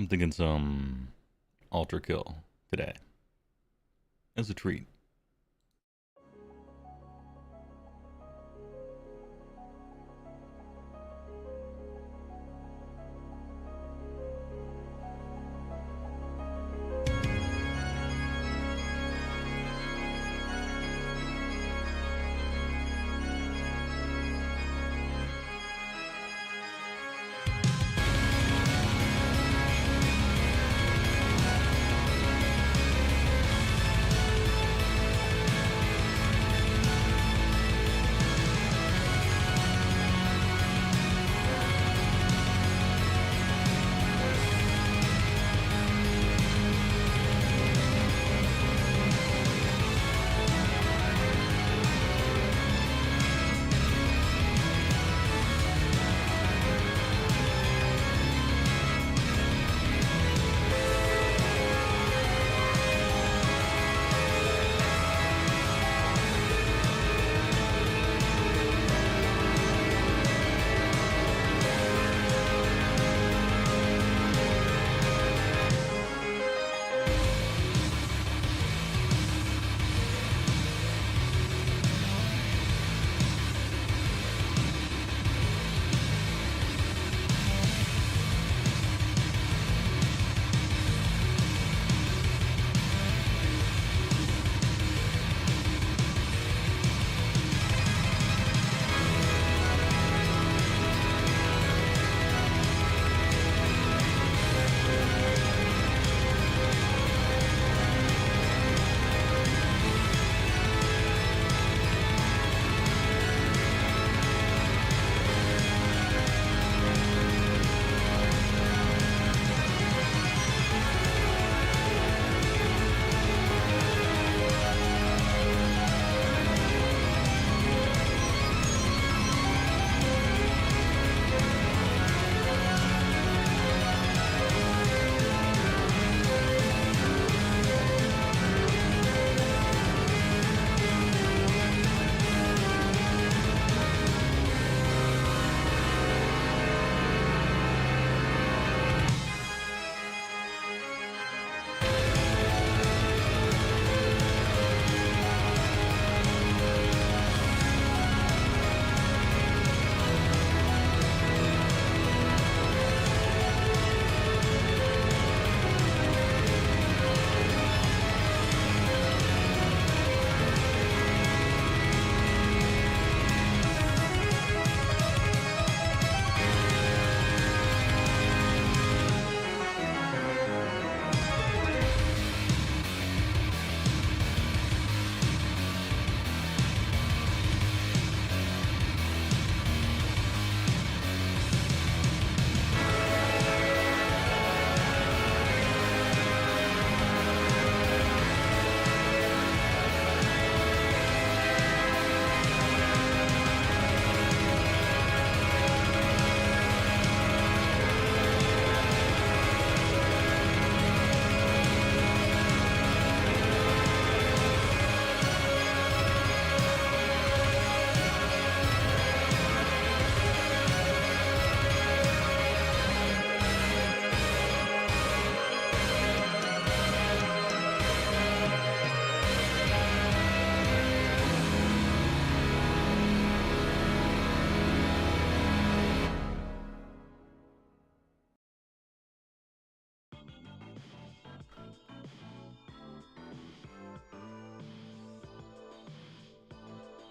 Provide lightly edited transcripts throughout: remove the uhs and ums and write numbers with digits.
I'm thinking some Ultra Kill today as a treat.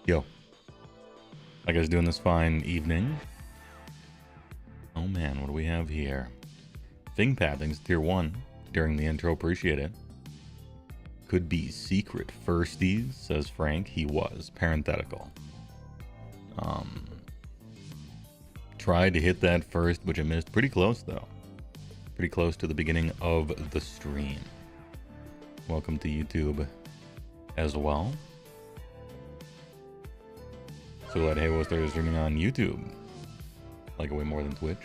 Yo, how you guys doing this fine evening? Oh man, what do we have here? ThinkPad, thanks to tier 1 during the intro, appreciate it. Could be secret firsties, says Frank. He was. Parenthetical. Tried to hit that first, which I missed. Pretty close, though. Pretty close to the beginning of the stream. Welcome to YouTube as well. So glad HeyWoah started streaming on YouTube. Like it way more than Twitch.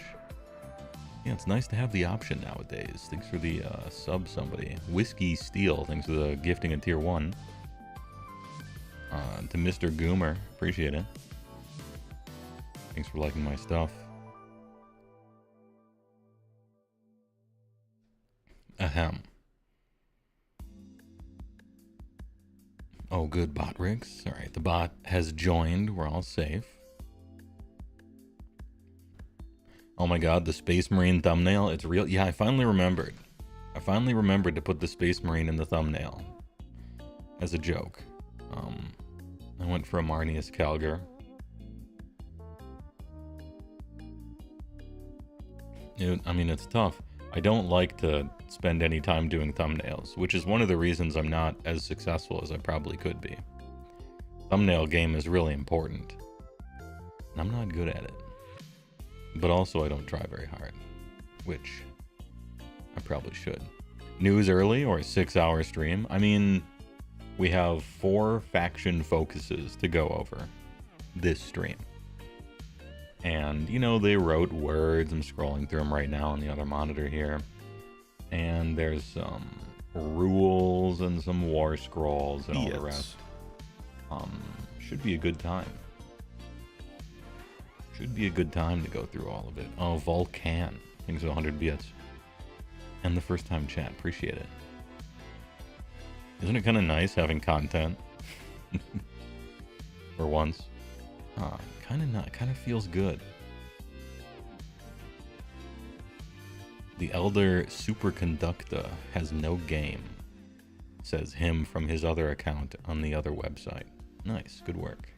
Yeah, it's nice to have the option nowadays. Thanks for the sub, somebody. Whiskey Steel, thanks for the gifting at tier 1. To Mr. Goomer, appreciate it. Thanks for liking my stuff. Ahem. Oh, good, bot rigs. All right, the bot has joined. We're all safe. Oh my god, the Space Marine thumbnail. It's real. Yeah, I finally remembered. I finally remembered to put the Space Marine in the thumbnail. As a joke. I went for a Marnius Calgar. I mean, it's tough. I don't like to spend any time doing thumbnails, which is one of the reasons I'm not as successful as I probably could be. Thumbnail game is really important. And I'm not good at it. But also I don't try very hard, which I probably should. News early or a 6-hour stream? I mean, we have 4 faction focuses to go over this stream. And, you know, they wrote words. I'm scrolling through them right now on the other monitor here. And there's some rules and some war scrolls and all the rest. Should be a good time. Should be a good time to go through all of it. Oh, Vulcan. Thanks for 100 bits. And the first time chat. Appreciate it. Isn't it kind of nice having content? For once. Kind of not. Kind of feels good. The Elder Superconductor has no game. Says him from his other account on the other website. Nice. Good work.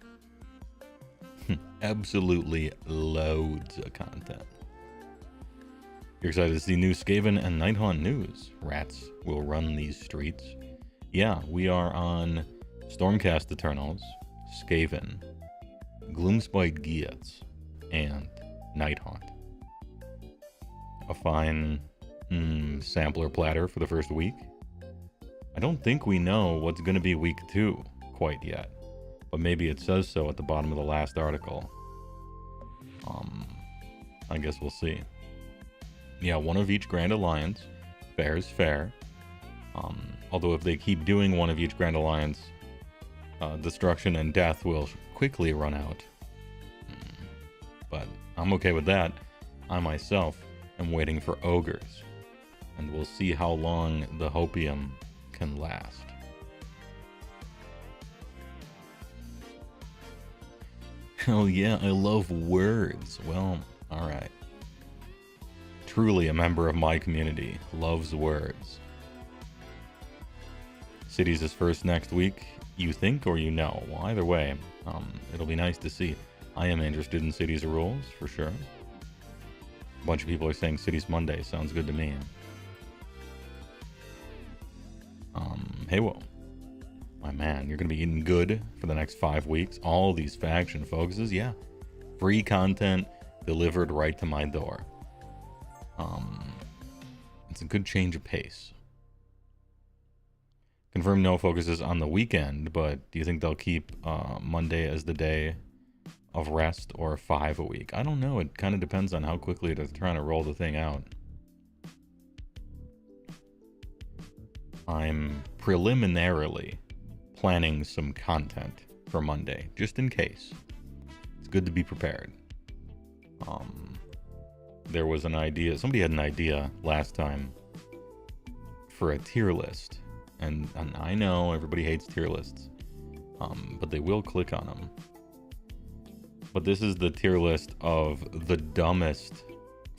Absolutely loads of content. You're excited to see new Skaven and Nighthaunt news. Rats will run these streets. Yeah, we are on Stormcast Eternals, Skaven, Gloomspite Gitz, and Nighthaunt. A fine sampler platter for the first week. I don't think we know what's going to be week 2 quite yet, but maybe it says so at the bottom of the last article. I guess we'll see. Yeah, one of each Grand Alliance. Fair is fair. Although if they keep doing one of each Grand Alliance, destruction and death will quickly run out. But I'm okay with that. I myself am waiting for ogres. And we'll see how long the hopium can last. Oh yeah, I love words. Well, alright. Truly a member of my community. Loves words. Cities is first next week. You think or you know? Well, either way, it'll be nice to see. I am interested in Cities rules, for sure. A bunch of people are saying Cities Monday. Sounds good to me. HeyWoah. My man, you're going to be eating good for the next 5 weeks. All these faction focuses, yeah. Free content delivered right to my door. It's a good change of pace. Confirm no focuses on the weekend, but do you think they'll keep Monday as the day of rest or 5 a week? I don't know. It kind of depends on how quickly they're trying to roll the thing out. I'm preliminarily planning some content for Monday, just in case. It's good to be prepared. There was an idea, somebody had an idea last time for a tier list. And I know everybody hates tier lists, but they will click on them. But this is the tier list of the dumbest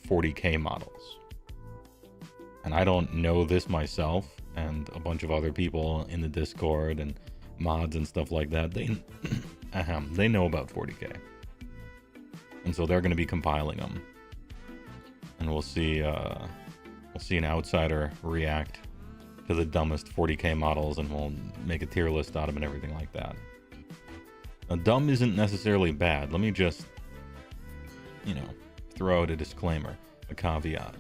40k models. And I don't know this myself, and a bunch of other people in the Discord and mods and stuff like that, they know about 40k. And so they're going to be compiling them. And we'll see an outsider react to the dumbest 40k models, and we'll make a tier list out of them and everything like that. Now, dumb isn't necessarily bad. Let me just, throw out a disclaimer, a caveat.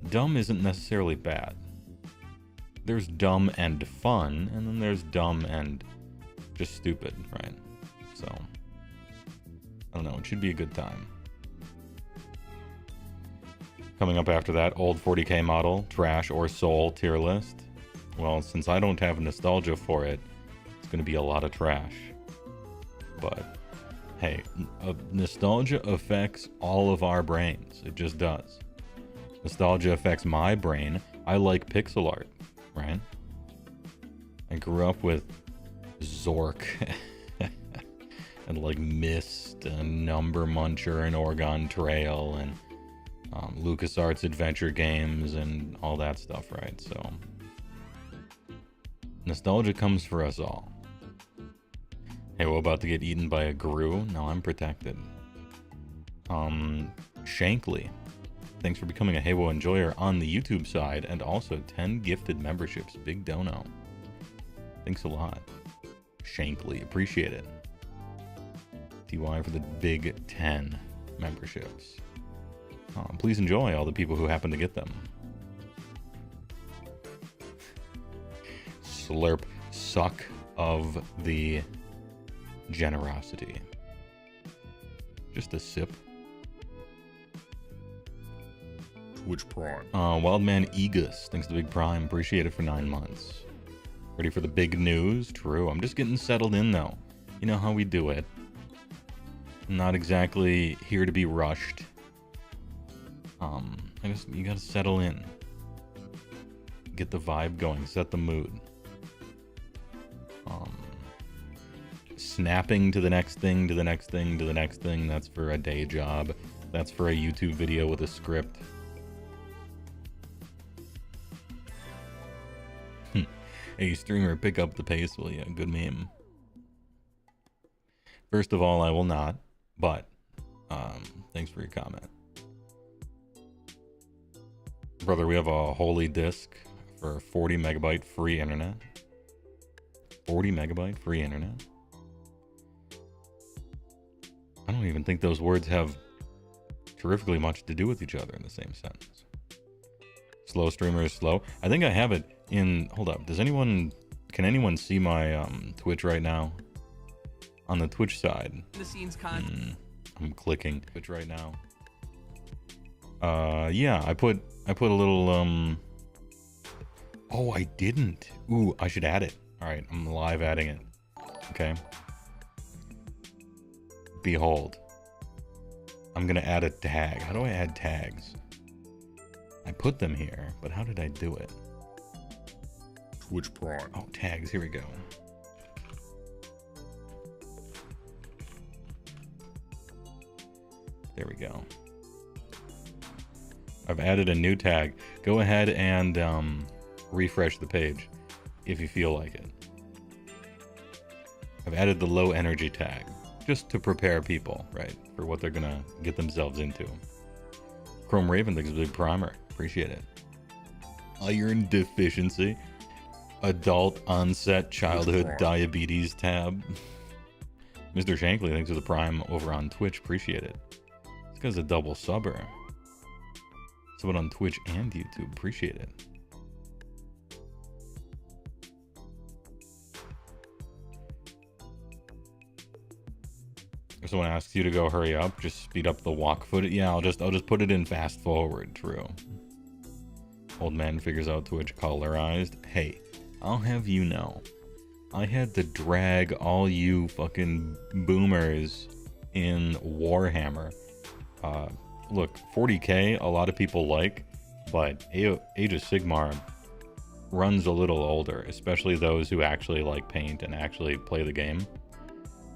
Dumb isn't necessarily bad. There's dumb and fun, and then there's dumb and just stupid, right? So, I don't know. It should be a good time. Coming up after that, old 40k model, trash or soul tier list. Well, since I don't have nostalgia for it, it's going to be a lot of trash. But, hey, nostalgia affects all of our brains. It just does. Nostalgia affects my brain. I like pixel art, right? I grew up with Zork and like Myst and Number Muncher and Oregon Trail and LucasArts adventure games and all that stuff, right? So nostalgia comes for us all. Hey, we're about to get eaten by a Gru. No, I'm protected. Shankly, thanks for becoming a HeyWoah enjoyer on the YouTube side, and also 10 gifted memberships. Big dono. Thanks a lot. Shankly, appreciate it. TY for the big 10 memberships. Please enjoy all the people who happen to get them. Slurp suck of the generosity. Just a sip. Twitch Prime. Wildman Egus, thanks to Big Prime. Appreciate it for 9 months. Ready for the big news? True. I'm just getting settled in though. You know how we do it. I'm not exactly here to be rushed. You gotta settle in. Get the vibe going, set the mood. Snapping to the next thing, to the next thing, to the next thing. That's for a day job. That's for a YouTube video with a script. Hey, streamer, pick up the pace, will ya? Good meme. First of all, I will not, but thanks for your comment. Brother, we have a holy disk for 40 megabyte free internet. 40 megabyte free internet? I don't even think those words have terrifically much to do with each other in the same sentence. Slow streamer is slow. I think I have it in... Hold up. Can anyone see my Twitch right now? On the Twitch side. The scenes con. I'm clicking Twitch right now. Yeah, I put a little Oh, I didn't. Ooh, I should add it. All right, I'm live adding it. Okay. Behold. I'm gonna add a tag. How do I add tags? I put them here, but how did I do it? Twitch Prime. Oh, tags. Here we go. There we go. I've added a new tag. Go ahead and refresh the page if you feel like it. I've added the low energy tag just to prepare people, right, for what they're gonna get themselves into. Chrome Raven thinks it's a big primer. Appreciate it. Iron deficiency. Adult onset childhood diabetes tab. Mr. Shankly thinks it's a prime over on Twitch. Appreciate it. This guy's a double subber. Someone on Twitch and YouTube. Appreciate it. If someone asks you to go hurry up, just speed up the walk footage. Yeah, I'll just put it in fast forward. True. Old man figures out Twitch colorized. Hey, I'll have you know, I had to drag all you fucking boomers in Warhammer. Look, 40k, a lot of people like, but Age of Sigmar runs a little older, especially those who actually like paint and actually play the game.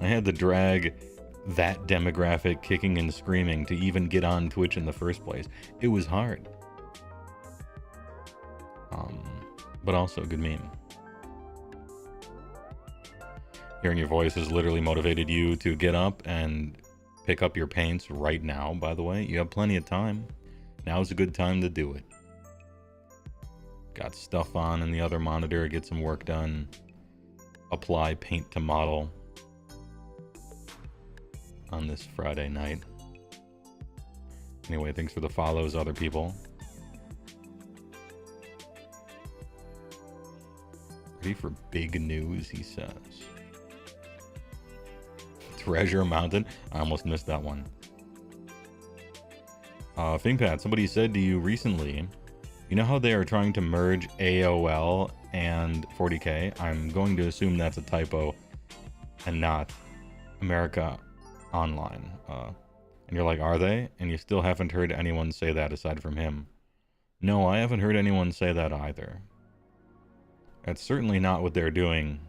I had to drag that demographic kicking and screaming to even get on Twitch in the first place. It was hard. But also a good meme. Hearing your voice has literally motivated you to get up and pick up your paints right now, by the way. You have plenty of time. Now's a good time to do it. Got stuff on in the other monitor, get some work done. Apply paint to model on this Friday night. Anyway, thanks for the follows, other people. Ready for big news, he says. Treasure Mountain. I almost missed that one. ThinkPad, somebody said to you recently, you know how they are trying to merge AOL and 40k? I'm going to assume that's a typo and not America Online. And you're like, are they? And you still haven't heard anyone say that aside from him. No, I haven't heard anyone say that either. That's certainly not what they're doing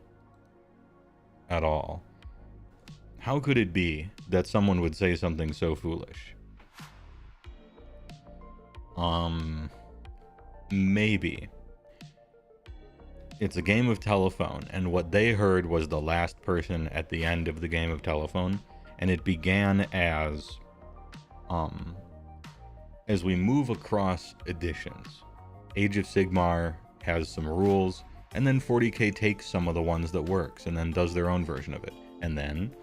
at all. How could it be that someone would say something so foolish? Maybe. It's a game of telephone, and what they heard was the last person at the end of the game of telephone, and it began as we move across editions. Age of Sigmar has some rules, and then 40k takes some of the ones that works, and then does their own version of it. And then,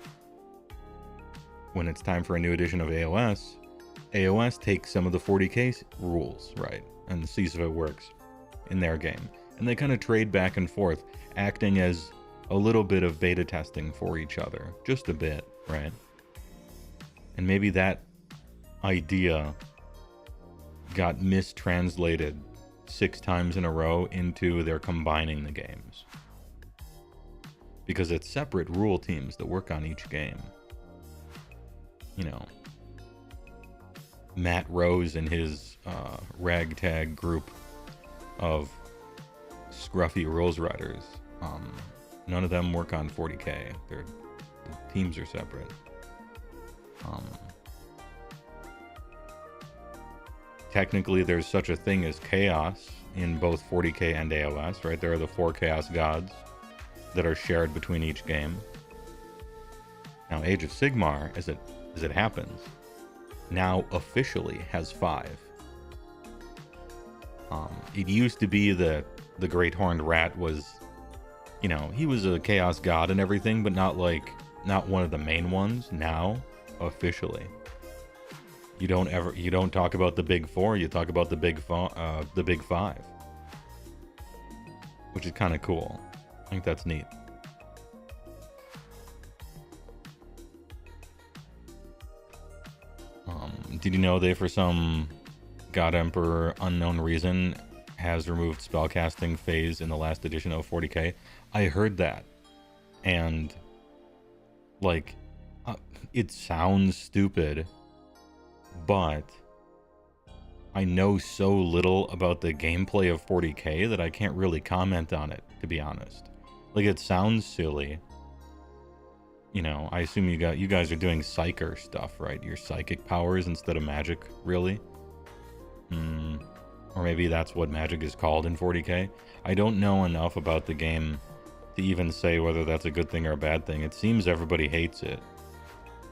when it's time for a new edition of AoS, AoS takes some of the 40k rules, right, and sees if it works in their game. And they kind of trade back and forth, acting as a little bit of beta testing for each other. Just a bit, right? And maybe that idea got mistranslated 6 times in a row into they're combining the games. Because it's separate rule teams that work on each game. You know, Matt Rose and his ragtag group of scruffy rules writers. None of them work on 40k. The teams are separate. Technically, there's such a thing as chaos in both 40k and AoS, right? There are the 4 chaos gods that are shared between each game. Now, Age of Sigmar, as it happens, now officially has 5. It used to be the Great Horned Rat was, you know, he was a chaos god and everything, but not one of the main ones. Now, officially, you don't talk about the big 4, you talk about the big 5, which is kind of cool. I think that's neat. Did you know they, for some God Emperor unknown reason, has removed spellcasting phase in the last edition of 40k? I heard that, and like, it sounds stupid, but I know so little about the gameplay of 40k that I can't really comment on it, to be honest. Like, it sounds silly. You know, I assume you guys are doing psyker stuff, right? Your psychic powers instead of magic, really? Or maybe that's what magic is called in 40k. I don't know enough about the game to even say whether that's a good thing or a bad thing. It seems everybody hates it.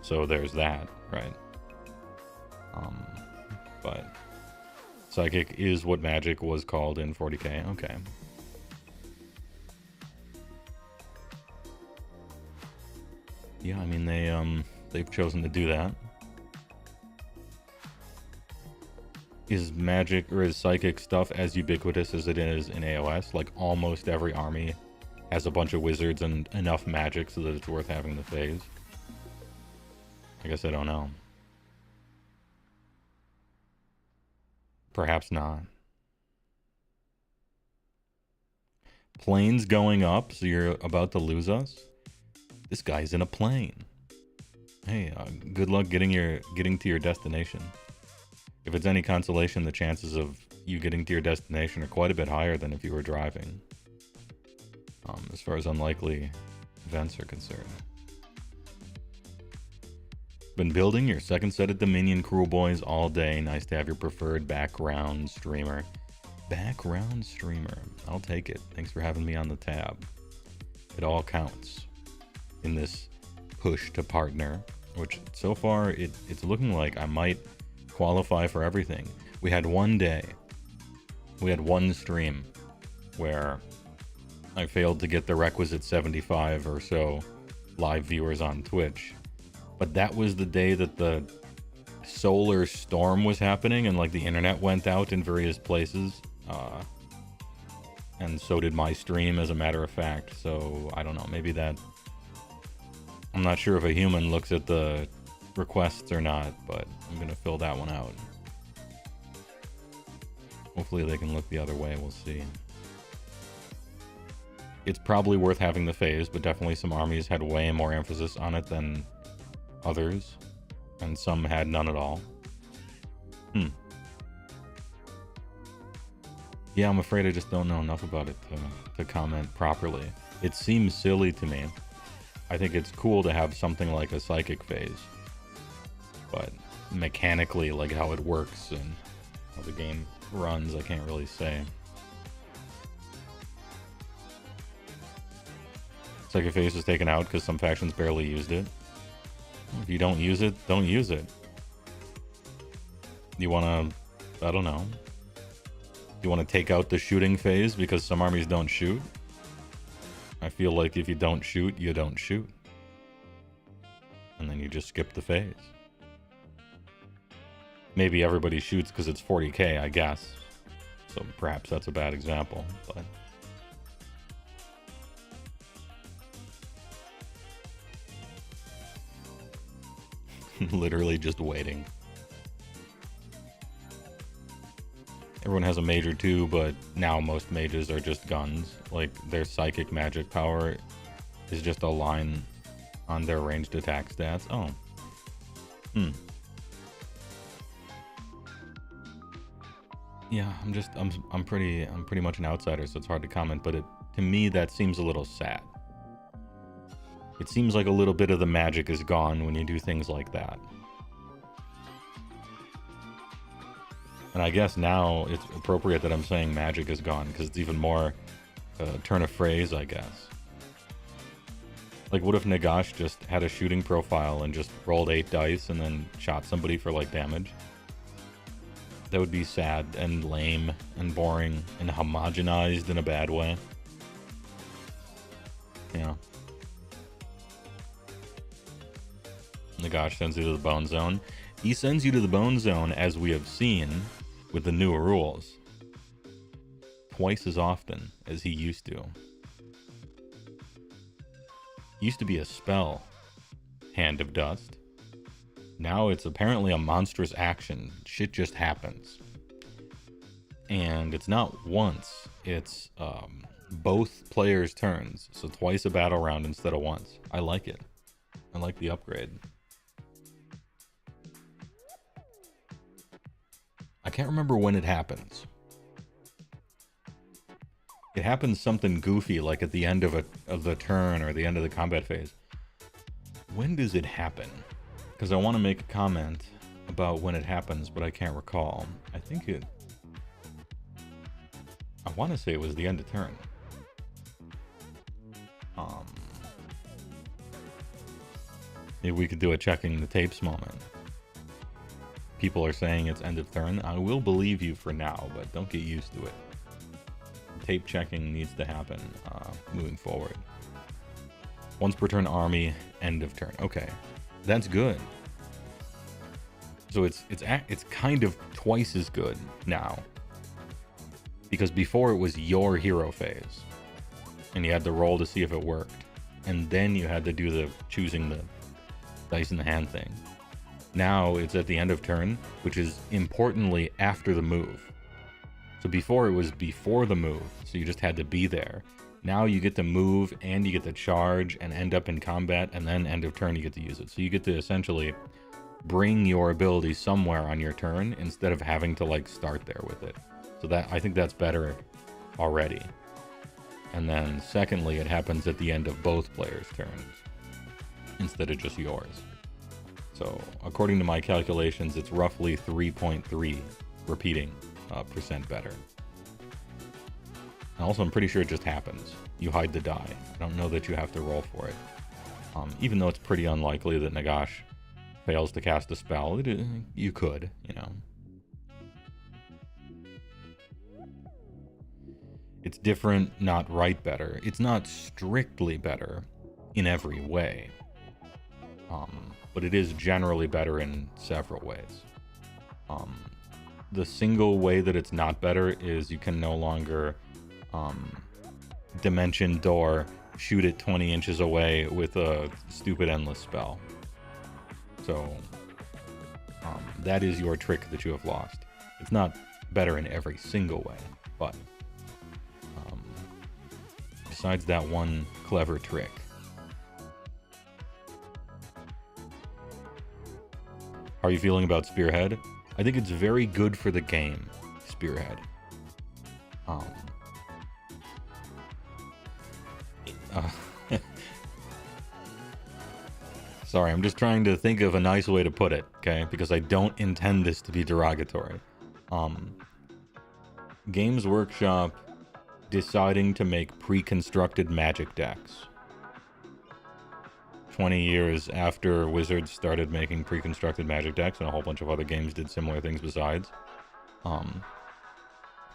So there's that, right? But psychic is what magic was called in 40k. Okay. Yeah, I mean, they've chosen to do that. Is magic or is psychic stuff as ubiquitous as it is in AoS? Like, almost every army has a bunch of wizards and enough magic so that it's worth having the phase? I guess I don't know. Perhaps not. Planes going up, so you're about to lose us? This guy's in a plane. Hey, good luck getting to your destination. If it's any consolation, the chances of you getting to your destination are quite a bit higher than if you were driving. As far as unlikely events are concerned. Been building your second set of Dominion Cruel Boys all day. Nice to have your preferred background streamer. Background streamer. I'll take it. Thanks for having me on the tab. It all counts in this push to partner, which so far it's looking like I might qualify for everything. We had one stream where I failed to get the requisite 75 or so live viewers on Twitch, but that was the day that the solar storm was happening and like the internet went out in various places, and so did my stream, as a matter of fact. So I don't know, maybe that, I'm not sure if a human looks at the requests or not, but I'm gonna fill that one out. Hopefully they can look the other way, we'll see. It's probably worth having the phase, but definitely some armies had way more emphasis on it than others, and some had none at all. Yeah, I'm afraid I just don't know enough about it to comment properly. It seems silly to me. I think it's cool to have something like a psychic phase. But mechanically, like how it works and how the game runs, I can't really say. Psychic phase was taken out because some factions barely used it. If you don't use it, don't use it. You want to, I don't know. You want to take out the shooting phase because some armies don't shoot? I feel like if you don't shoot, you don't shoot. And then you just skip the phase. Maybe everybody shoots because it's 40k, I guess. So perhaps that's a bad example, but... Literally just waiting. Everyone has a major too, but now most mages are just guns. Like, their psychic magic power is just a line on their ranged attack stats. Oh. Yeah, I'm pretty much an outsider, so it's hard to comment, but to me that seems a little sad. It seems like a little bit of the magic is gone when you do things like that. And I guess now it's appropriate that I'm saying magic is gone, because it's even more turn of phrase, I guess. Like, what if Nagash just had a shooting profile and just rolled 8 dice and then shot somebody for, like, damage? That would be sad and lame and boring and homogenized in a bad way. Yeah. Nagash sends you to the Bone Zone. He sends you to the Bone Zone, as we have seen, with the new rules, twice as often as he used to. Used to be a spell, Hand of Dust. Now it's apparently a monstrous action. Shit just happens. And it's not once, it's both players' turns. So twice a battle round instead of once. I like it. I like the upgrade. I can't remember when it happens. It happens something goofy, like at the end of the turn or the end of the combat phase. When does it happen? Because I want to make a comment about when it happens, but I can't recall. I want to say it was the end of turn. Maybe we could do a checking the tapes moment. People are saying it's end of turn. I will believe you for now, but don't get used to it. Tape checking needs to happen moving forward. Once per turn army, end of turn. Okay, that's good. So it's kind of twice as good now, because before it was your hero phase, and you had to roll to see if it worked, and then you had to do the choosing the dice in the hand thing. Now it's at the end of turn, which is importantly after the move. So before it was before the move, so you just had to be there. Now you get to move and you get to charge and end up in combat, and then end of turn you get to use it. So you get to essentially bring your ability somewhere on your turn instead of having to like start there with it. So that, I think that's better already. And then secondly, it happens at the end of both players' turns instead of just yours. So according to my calculations, it's roughly 3.3 repeating percent better. And also, I'm pretty sure it just happens. You hide the die. I don't know that you have to roll for it. Even though it's pretty unlikely that Nagash fails to cast a spell, you could, you know. It's different, not right better. It's not strictly better in every way. But it is generally better in several ways. The single way that it's not better is you can no longer dimension door, shoot it 20 inches away with a stupid endless spell. So that is your trick that you have lost. It's not better in every single way, but besides that one clever trick. How are you feeling about Spearhead? I think it's very good for the game, Spearhead. Um, uh, sorry, I'm just trying to think of a nice way to put it, okay? Because I don't intend this to be derogatory. Games Workshop deciding to make pre-constructed Magic decks 20 years after Wizards started making pre-constructed Magic decks, and a whole bunch of other games did similar things besides,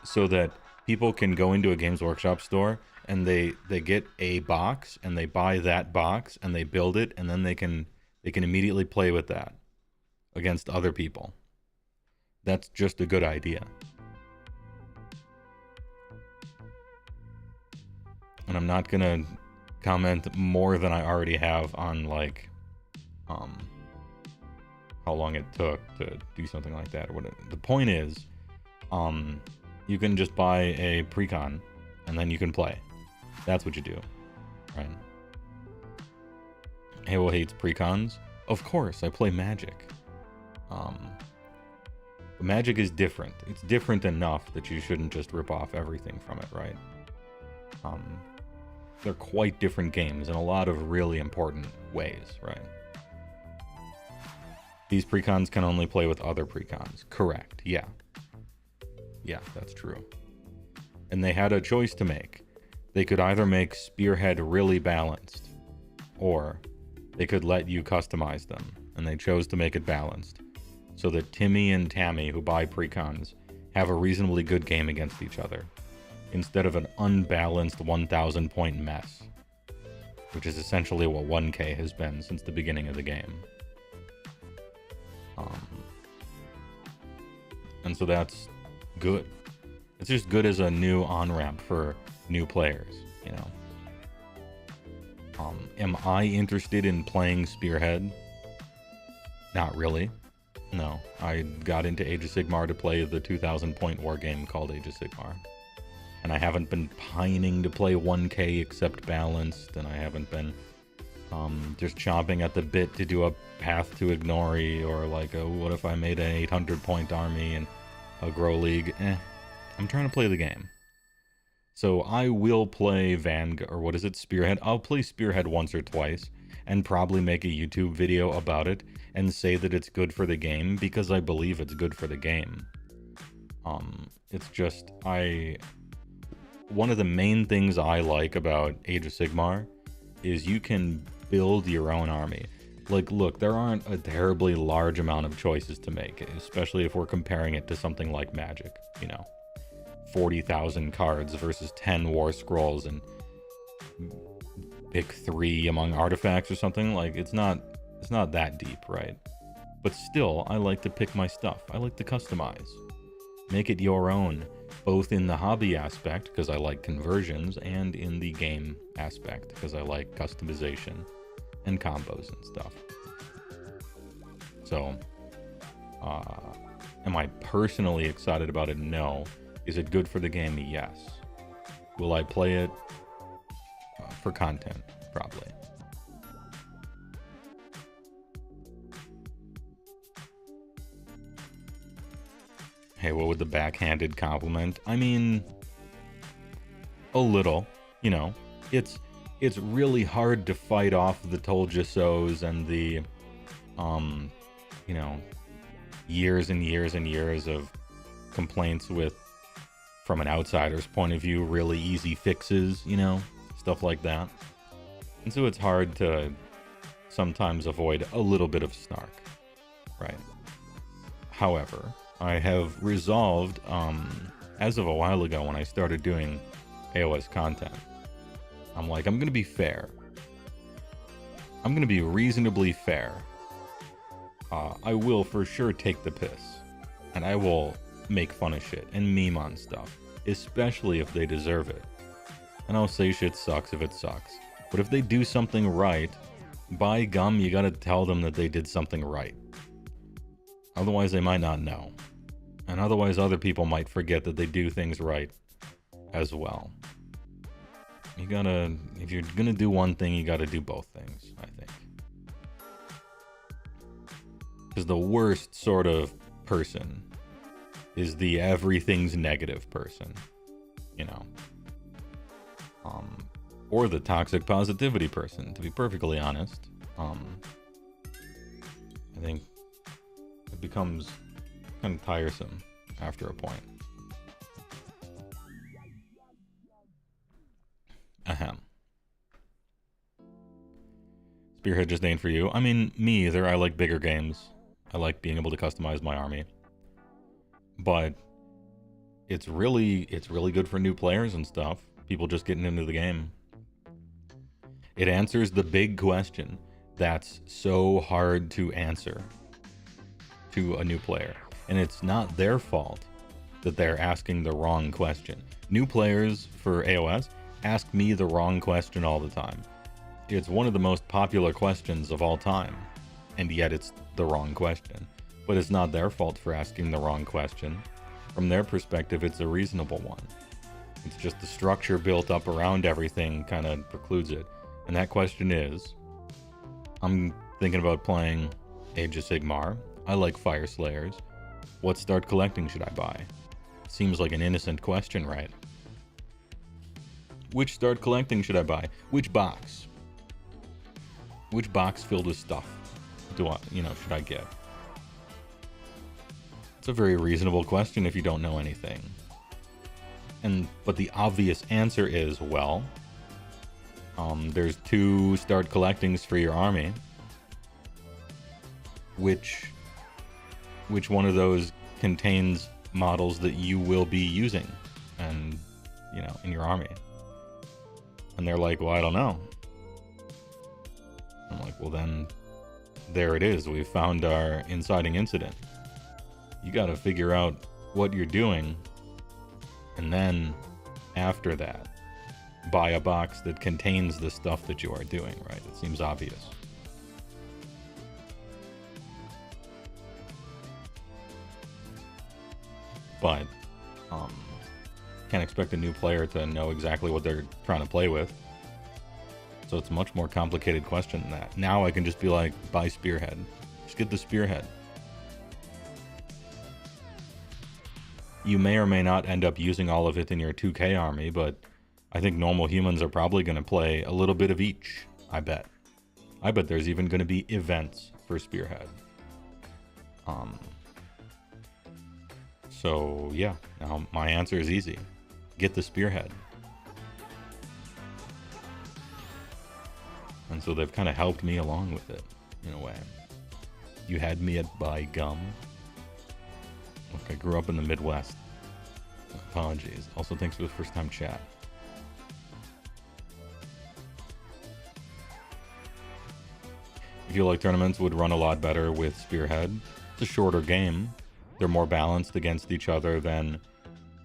so that people can go into a Games Workshop store and they get a box and they buy that box and they build it, and then they can immediately play with that against other people. That's just a good idea. And I'm not gonna comment more than I already have on, like, how long it took to do something like that or whatever. The point is, you can just buy a precon and then you can play. That's what you do, right? HeyWoah hates precons. Of course, I play Magic. Magic is different. It's different enough that you shouldn't just rip off everything from it, right? They're quite different games in a lot of really important ways, right? These precons can only play with other precons. Correct, yeah. Yeah, that's true. And they had a choice to make. They could either make Spearhead really balanced, or they could let you customize them, and they chose to make it balanced, so that Timmy and Tammy, who buy precons, have a reasonably good game against each other, instead of an unbalanced 1,000 point mess, which is essentially what 1K has been since the beginning of the game. And so that's good. It's just good as a new on-ramp for new players, you know. Am I interested in playing Spearhead? Not really. No, I got into Age of Sigmar to play the 2,000 point war game called Age of Sigmar. And I haven't been pining to play 1K except balanced, and I haven't been just chomping at the bit to do a Path to Ignore, or like, oh, what if I made an 800 point army and a Grow League? I'm trying to play the game. So I will play Spearhead. I'll play Spearhead once or twice, and probably make a YouTube video about it, and say that it's good for the game, because I believe it's good for the game. It's just, one of the main things I like about Age of Sigmar is you can build your own army. Like, look, there aren't a terribly large amount of choices to make, especially if we're comparing it to something like Magic, you know. 40,000 cards versus 10 war scrolls and pick 3 among artifacts or something. Like, it's not that deep, right? But still, I like to pick my stuff. I like to customize. Make it your own, both in the hobby aspect, because I like conversions, and in the game aspect, because I like customization and combos and stuff. So, am I personally excited about it? No. Is it good for the game? Yes. Will I play it for content? Probably. Hey, what would the backhanded compliment? I mean, a little, you know. It's really hard to fight off the told you so's and the, you know, years and years and years of complaints with, from an outsider's point of view, really easy fixes, you know, stuff like that. And so it's hard to sometimes avoid a little bit of snark, right? However, I have resolved, as of a while ago when I started doing AoS content, I'm like, I'm going to be fair. I'm going to be reasonably fair. I will for sure take the piss. And I will make fun of shit and meme on stuff, especially if they deserve it. And I'll say shit sucks if it sucks. But if they do something right, by gum, you gotta tell them that they did something right. Otherwise, they might not know. And otherwise, other people might forget that they do things right as well. You gotta, if you're gonna do one thing, you gotta do both things, I think. Because the worst sort of person is the everything's negative person. you know. Or the toxic positivity person, to be perfectly honest. I think it becomes kind of tiresome after a point. Ahem. Spearhead just ain't for you. I mean, me either. I like bigger games. I like being able to customize my army. But it's really good for new players and stuff. People just getting into the game. It answers the big question that's so hard to answer to a new player. And it's not their fault that they're asking the wrong question. New players for AoS ask me the wrong question all the time. It's one of the most popular questions of all time, and yet it's the wrong question. But it's not their fault for asking the wrong question. From their perspective, it's a reasonable one. It's just the structure built up around everything kind of precludes it. And that question is, I'm thinking about playing Age of Sigmar. I like Fire Slayers. What start collecting should I buy? Seems like an innocent question, right? Which start collecting should I buy? Which box? Which box filled with stuff should I get? It's a very reasonable question if you don't know anything. But the obvious answer is, well, there's 2 start collectings for your army. Which one of those contains models that you will be using and, in your army? And they're like, well, I don't know. I'm like, well, then there it is. We found our inciting incident. You got to figure out what you're doing. And then after that, buy a box that contains the stuff that you are doing, right? It seems obvious. But can't expect a new player to know exactly what they're trying to play with. So it's a much more complicated question than that. Now I can just be like, buy Spearhead. Just get the Spearhead. You may or may not end up using all of it in your 2K army, but I think normal humans are probably going to play a little bit of each, I bet. I bet there's even going to be events for Spearhead. So, yeah. Now, my answer is easy. Get the Spearhead. And so they've kind of helped me along with it, in a way. You had me at buy gum. Look, I grew up in the Midwest. Apologies. Also, thanks for the first time chat. I feel like tournaments would run a lot better with Spearhead. It's a shorter game. They're more balanced against each other than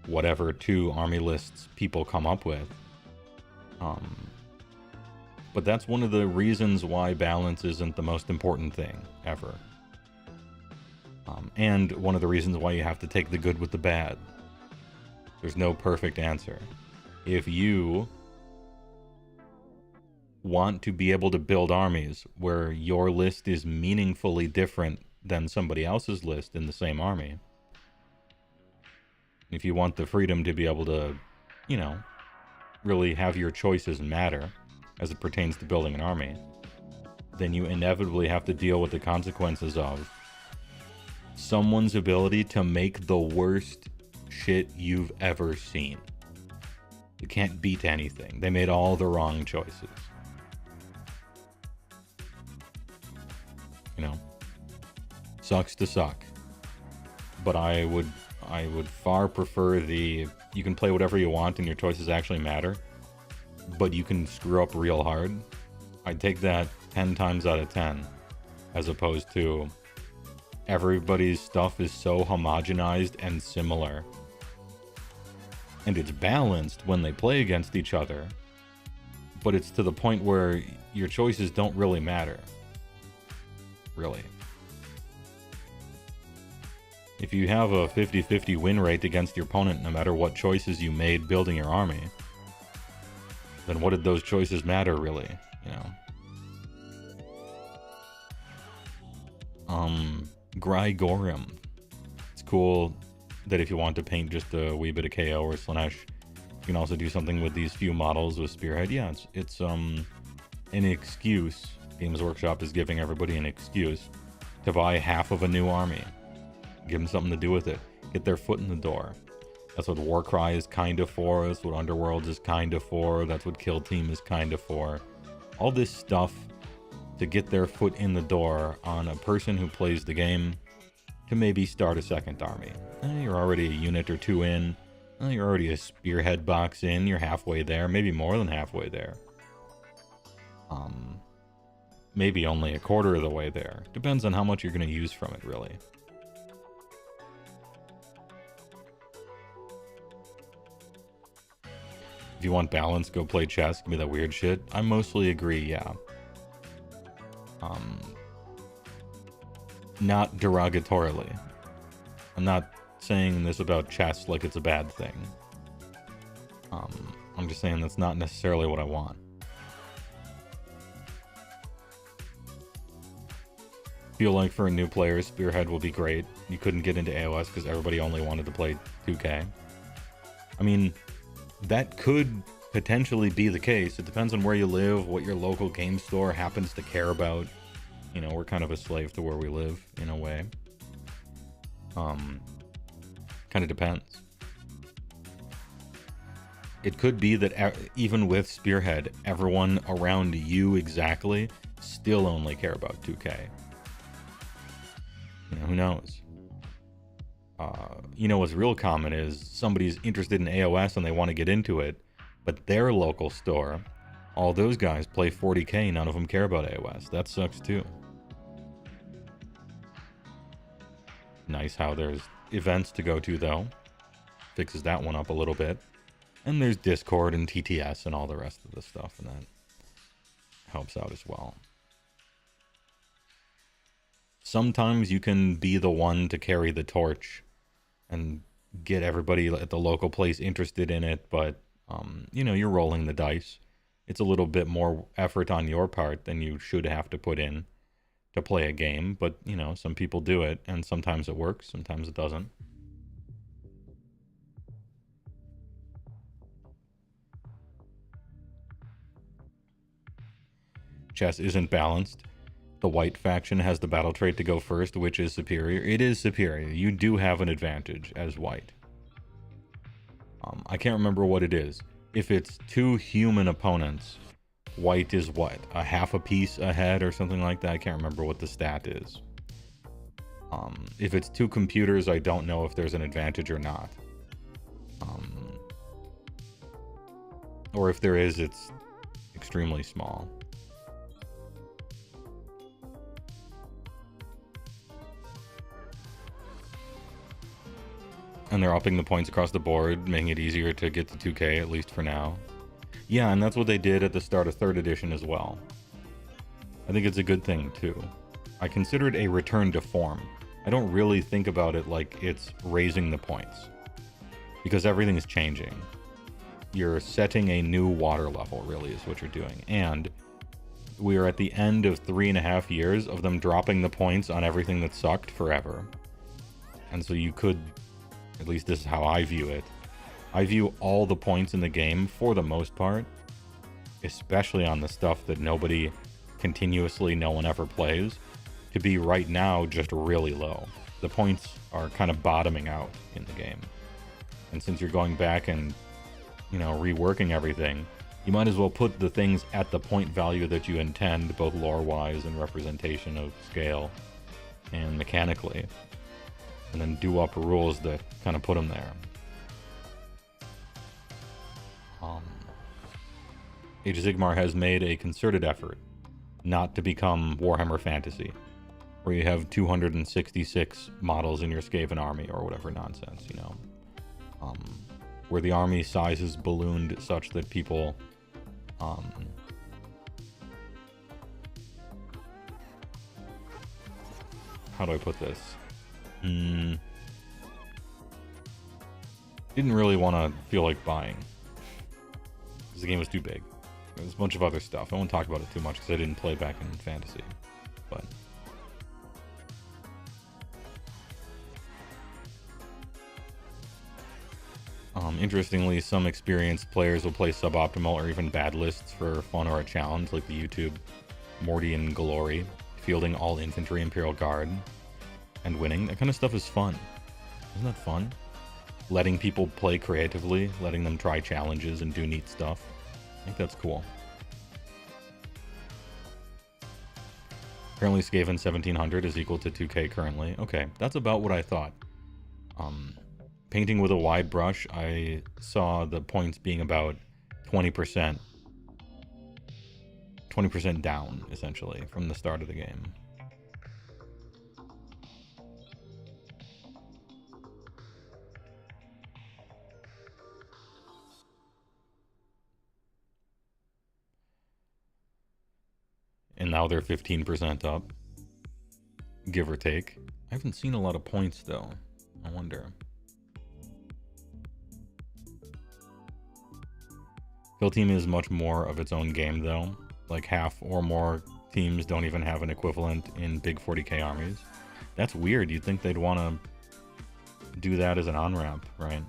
whatever 2 army lists people come up with. But that's one of the reasons why balance isn't the most important thing ever. And one of the reasons why you have to take the good with the bad. There's no perfect answer. If you want to be able to build armies where your list is meaningfully different than somebody else's list in the same army, if you want the freedom to be able to, really have your choices matter as it pertains to building an army, then you inevitably have to deal with the consequences of someone's ability to make the worst shit you've ever seen. They can't beat anything. They made all the wrong choices. Sucks to suck. But I would far prefer you can play whatever you want and your choices actually matter, but you can screw up real hard. I'd take that 10 times out of 10, as opposed to everybody's stuff is so homogenized and similar. And it's balanced when they play against each other, but it's to the point where your choices don't really matter. Really. If you have a 50-50 win rate against your opponent, no matter what choices you made building your army, then what did those choices matter, really? Grigorium. It's cool that if you want to paint just a wee bit of KO or Slanesh, you can also do something with these few models with Spearhead. Yeah, it's an excuse. Games Workshop is giving everybody an excuse to buy half of a new army. Give them something to do with it. Get their foot in the door. That's what Warcry is kind of for. That's what Underworlds is kind of for. That's what Kill Team is kind of for. All this stuff to get their foot in the door on a person who plays the game to maybe start a second army. You're already a unit or two in. You're already a Spearhead box in. You're halfway there. Maybe more than halfway there. Maybe only a quarter of the way there. Depends on how much you're going to use from it, really. If you want balance, go play chess. Give me that weird shit. I mostly agree, yeah. Not derogatorily. I'm not saying this about chess like it's a bad thing. I'm just saying that's not necessarily what I want. Feel like for a new player, Spearhead will be great. You couldn't get into AoS because everybody only wanted to play 2K. I mean, that could potentially be the case. It depends on where you live, what your local game store happens to care about. You know, we're kind of a slave to where we live, in a way. Kind of depends. It could be that even with Spearhead, everyone around you exactly still only care about 2K. You know, who knows? You know what's real common is somebody's interested in AoS and they want to get into it, but their local store, all those guys play 40K, none of them care about AoS. That sucks too. Nice how there's events to go to though. Fixes that one up a little bit. And there's Discord and TTS and all the rest of the stuff, and that helps out as well. Sometimes you can be the one to carry the torch and get everybody at the local place interested in it, but you know, you're rolling the dice. It's a little bit more effort on your part than you should have to put in to play a game, but you know, some people do it, and sometimes it works, sometimes it doesn't. Chess isn't balanced. The white faction has the battle trait to go first, which is superior. It is superior. You do have an advantage as white. I can't remember what it is. If it's two human opponents, white is what? A half a piece ahead or something like that? I can't remember what the stat is. If it's two computers, I don't know if there's an advantage or not. Or if there is, it's extremely small. And they're upping the points across the board, making it easier to get to 2K, at least for now. Yeah, and that's what they did at the start of 3rd edition as well. I think it's a good thing, too. I consider it a return to form. I don't really think about it like it's raising the points, because everything is changing. You're setting a new water level, really, is what you're doing. And we are at the end of 3.5 years of them dropping the points on everything that sucked forever. And so you could... At least this is how I view it. I view all the points in the game, for the most part, especially on the stuff that no one ever plays, to be right now just really low. The points are kind of bottoming out in the game. And since you're going back and, you know, reworking everything, you might as well put the things at the point value that you intend, both lore-wise and representation of scale and mechanically. And then do up rules that kind of put them there. Age of Sigmar has made a concerted effort not to become Warhammer Fantasy, where you have 266 models in your Skaven army or whatever nonsense, you know. Where the army size is ballooned such that people... how do I put this? Didn't really want to feel like buying because the game was too big. There's a bunch of other stuff. I won't talk about it too much because I didn't play back in Fantasy. But Interestingly, some experienced players will play suboptimal or even bad lists for fun or a challenge, like the YouTube Mordian Glory, fielding all infantry Imperial Guard, and winning. That kind of stuff is fun. Isn't that fun? Letting people play creatively, letting them try challenges and do neat stuff. I think that's cool. Currently, Skaven 1700 is equal to 2K currently. Okay, that's about what I thought. Painting with a wide brush, I saw the points being about 20%. 20% down, essentially, from the start of the game. And now they're 15% up, give or take. I haven't seen a lot of points, though. I wonder. Kill Team is much more of its own game, though. Like half or more teams don't even have an equivalent in big 40k armies. That's weird. You'd think they'd want to do that as an on-ramp, right?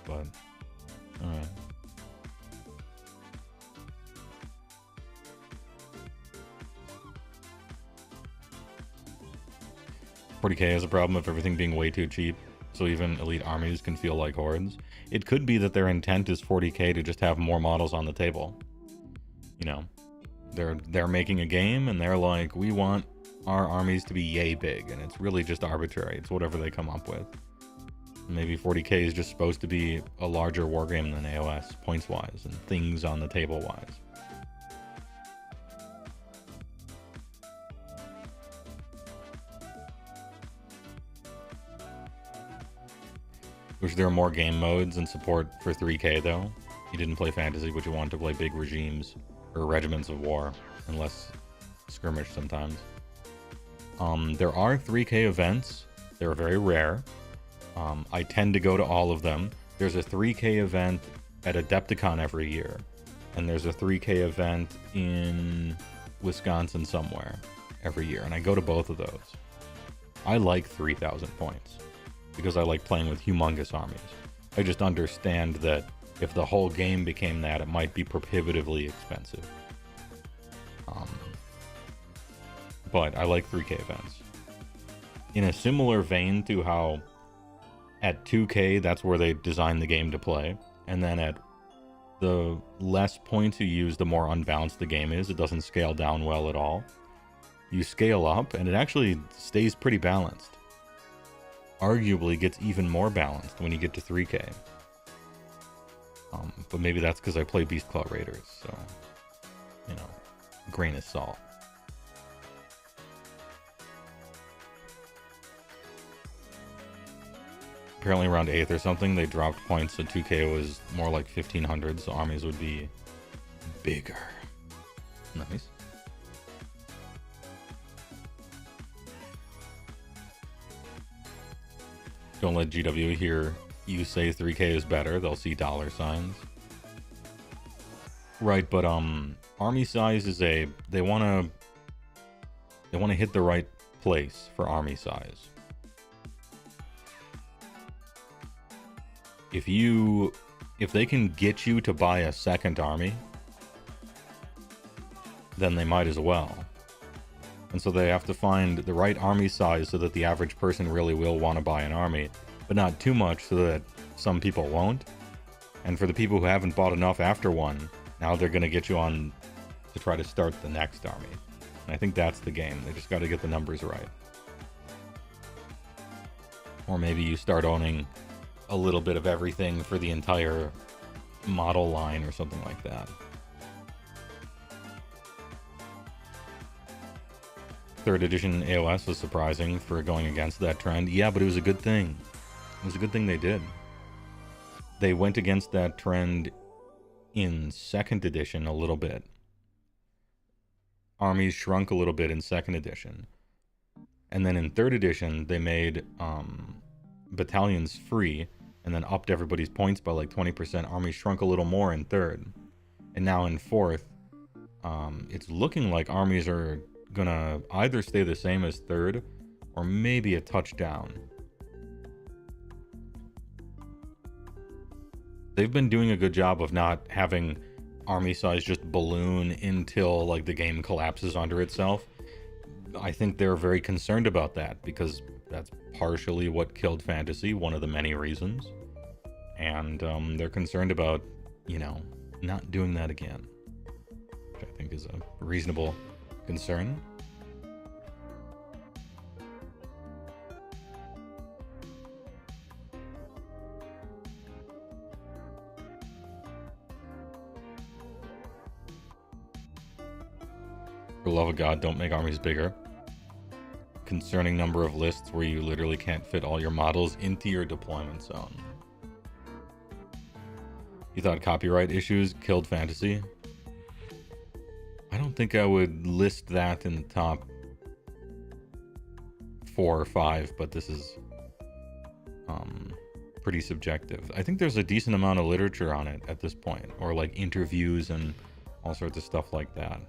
But, alright. $40k has a problem of everything being way too cheap, so even elite armies can feel like hordes. It could be that their intent is 40k to just have more models on the table. You know, they're making a game and they're like, we want our armies to be yay big, and it's really just arbitrary. It's whatever they come up with. Maybe 40k is just supposed to be a larger wargame than AoS, points-wise, and things on the table-wise. Wish there were more game modes and support for 3K, though. You didn't play fantasy, but you wanted to play big regimes or regiments of war, and less skirmish sometimes. There are 3K events. They're very rare. I tend to go to all of them. There's a 3K event at Adepticon every year, and there's a 3K event in Wisconsin somewhere every year, and I go to both of those. I like 3,000 points because I like playing with humongous armies. I just understand that if the whole game became that, it might be prohibitively expensive. But I like 3K events. In a similar vein to how at 2K, that's where they designed the game to play, and then at the less points you use, the more unbalanced the game is. It doesn't scale down well at all. You scale up, and it actually stays pretty balanced. Arguably gets even more balanced when you get to 3K. But maybe that's because I play Beastclaw Raiders, so, you know, grain of salt. Apparently around 8th or something, they dropped points, so 2K was more like 1,500, so armies would be bigger. Nice. Don't let GW hear you say 3K is better. They'll see dollar signs. Right, but army size is they want to hit the right place for army size. If they can get you to buy a second army, then they might as well. And so they have to find the right army size so that the average person really will want to buy an army, but not too much so that some people won't. And for the people who haven't bought enough after one, now they're going to get you on to try to start the next army. And I think that's the game. They just got to get the numbers right. Or maybe you start owning a little bit of everything for the entire model line or something like that. 3rd edition AoS was surprising for going against that trend. Yeah, but it was a good thing. It was a good thing they did. They went against that trend in 2nd edition a little bit. Armies shrunk a little bit in 2nd edition. And then in 3rd edition, they made battalions free and then upped everybody's points by like 20%. Armies shrunk a little more in 3rd. And now in 4th, it's looking like armies are gonna either stay the same as 3rd or maybe a touchdown. they've been doing a good job of not having army size just balloon until like the game collapses under itself. I think they're very concerned about that because that's partially what killed fantasy, one of the many reasons. And they're concerned about, you know, not doing that again, which I think is a reasonable concern. For the love of God, don't make armies bigger. Concerning number of lists where you literally can't fit all your models into your deployment zone. You thought copyright issues killed fantasy? I don't think I would list that in the top 4 or 5, but this is pretty subjective. I think there's a decent amount of literature on it at this point, or like interviews and all sorts of stuff like that.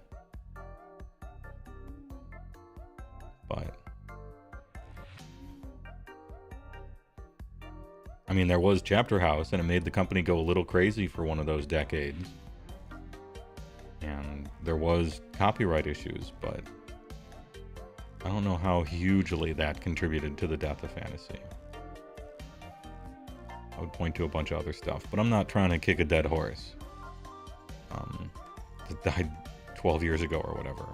But I mean, there was Chapter House, and it made the company go a little crazy for one of those decades. And there was copyright issues, but I don't know how hugely that contributed to the death of fantasy. I would point to a bunch of other stuff, but I'm not trying to kick a dead horse. That died 12 years ago or whatever.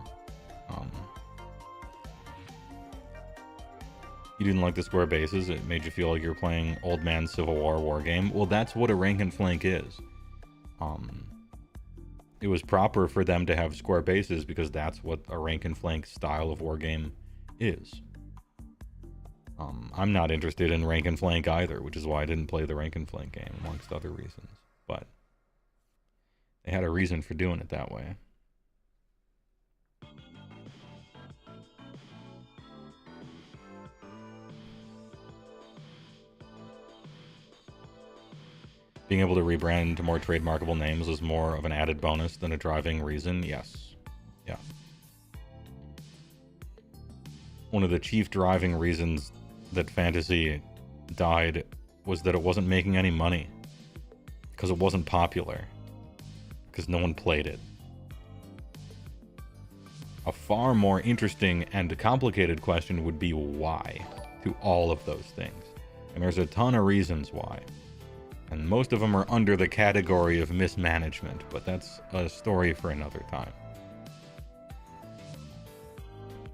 You didn't like the square bases, it made you feel like you're playing old man Civil War game. Well, that's what a rank and flank is. It was proper for them to have square bases because that's what a rank and flank style of war game is. I'm not interested in rank and flank either, which is why I didn't play the rank and flank game, amongst other reasons. But they had a reason for doing it that way. Being able to rebrand to more trademarkable names is more of an added bonus than a driving reason. Yes. Yeah. One of the chief driving reasons that fantasy died was that it wasn't making any money. Because it wasn't popular. Because no one played it. A far more interesting and complicated question would be why to all of those things. And there's a ton of reasons why. And most of them are under the category of mismanagement, but that's a story for another time.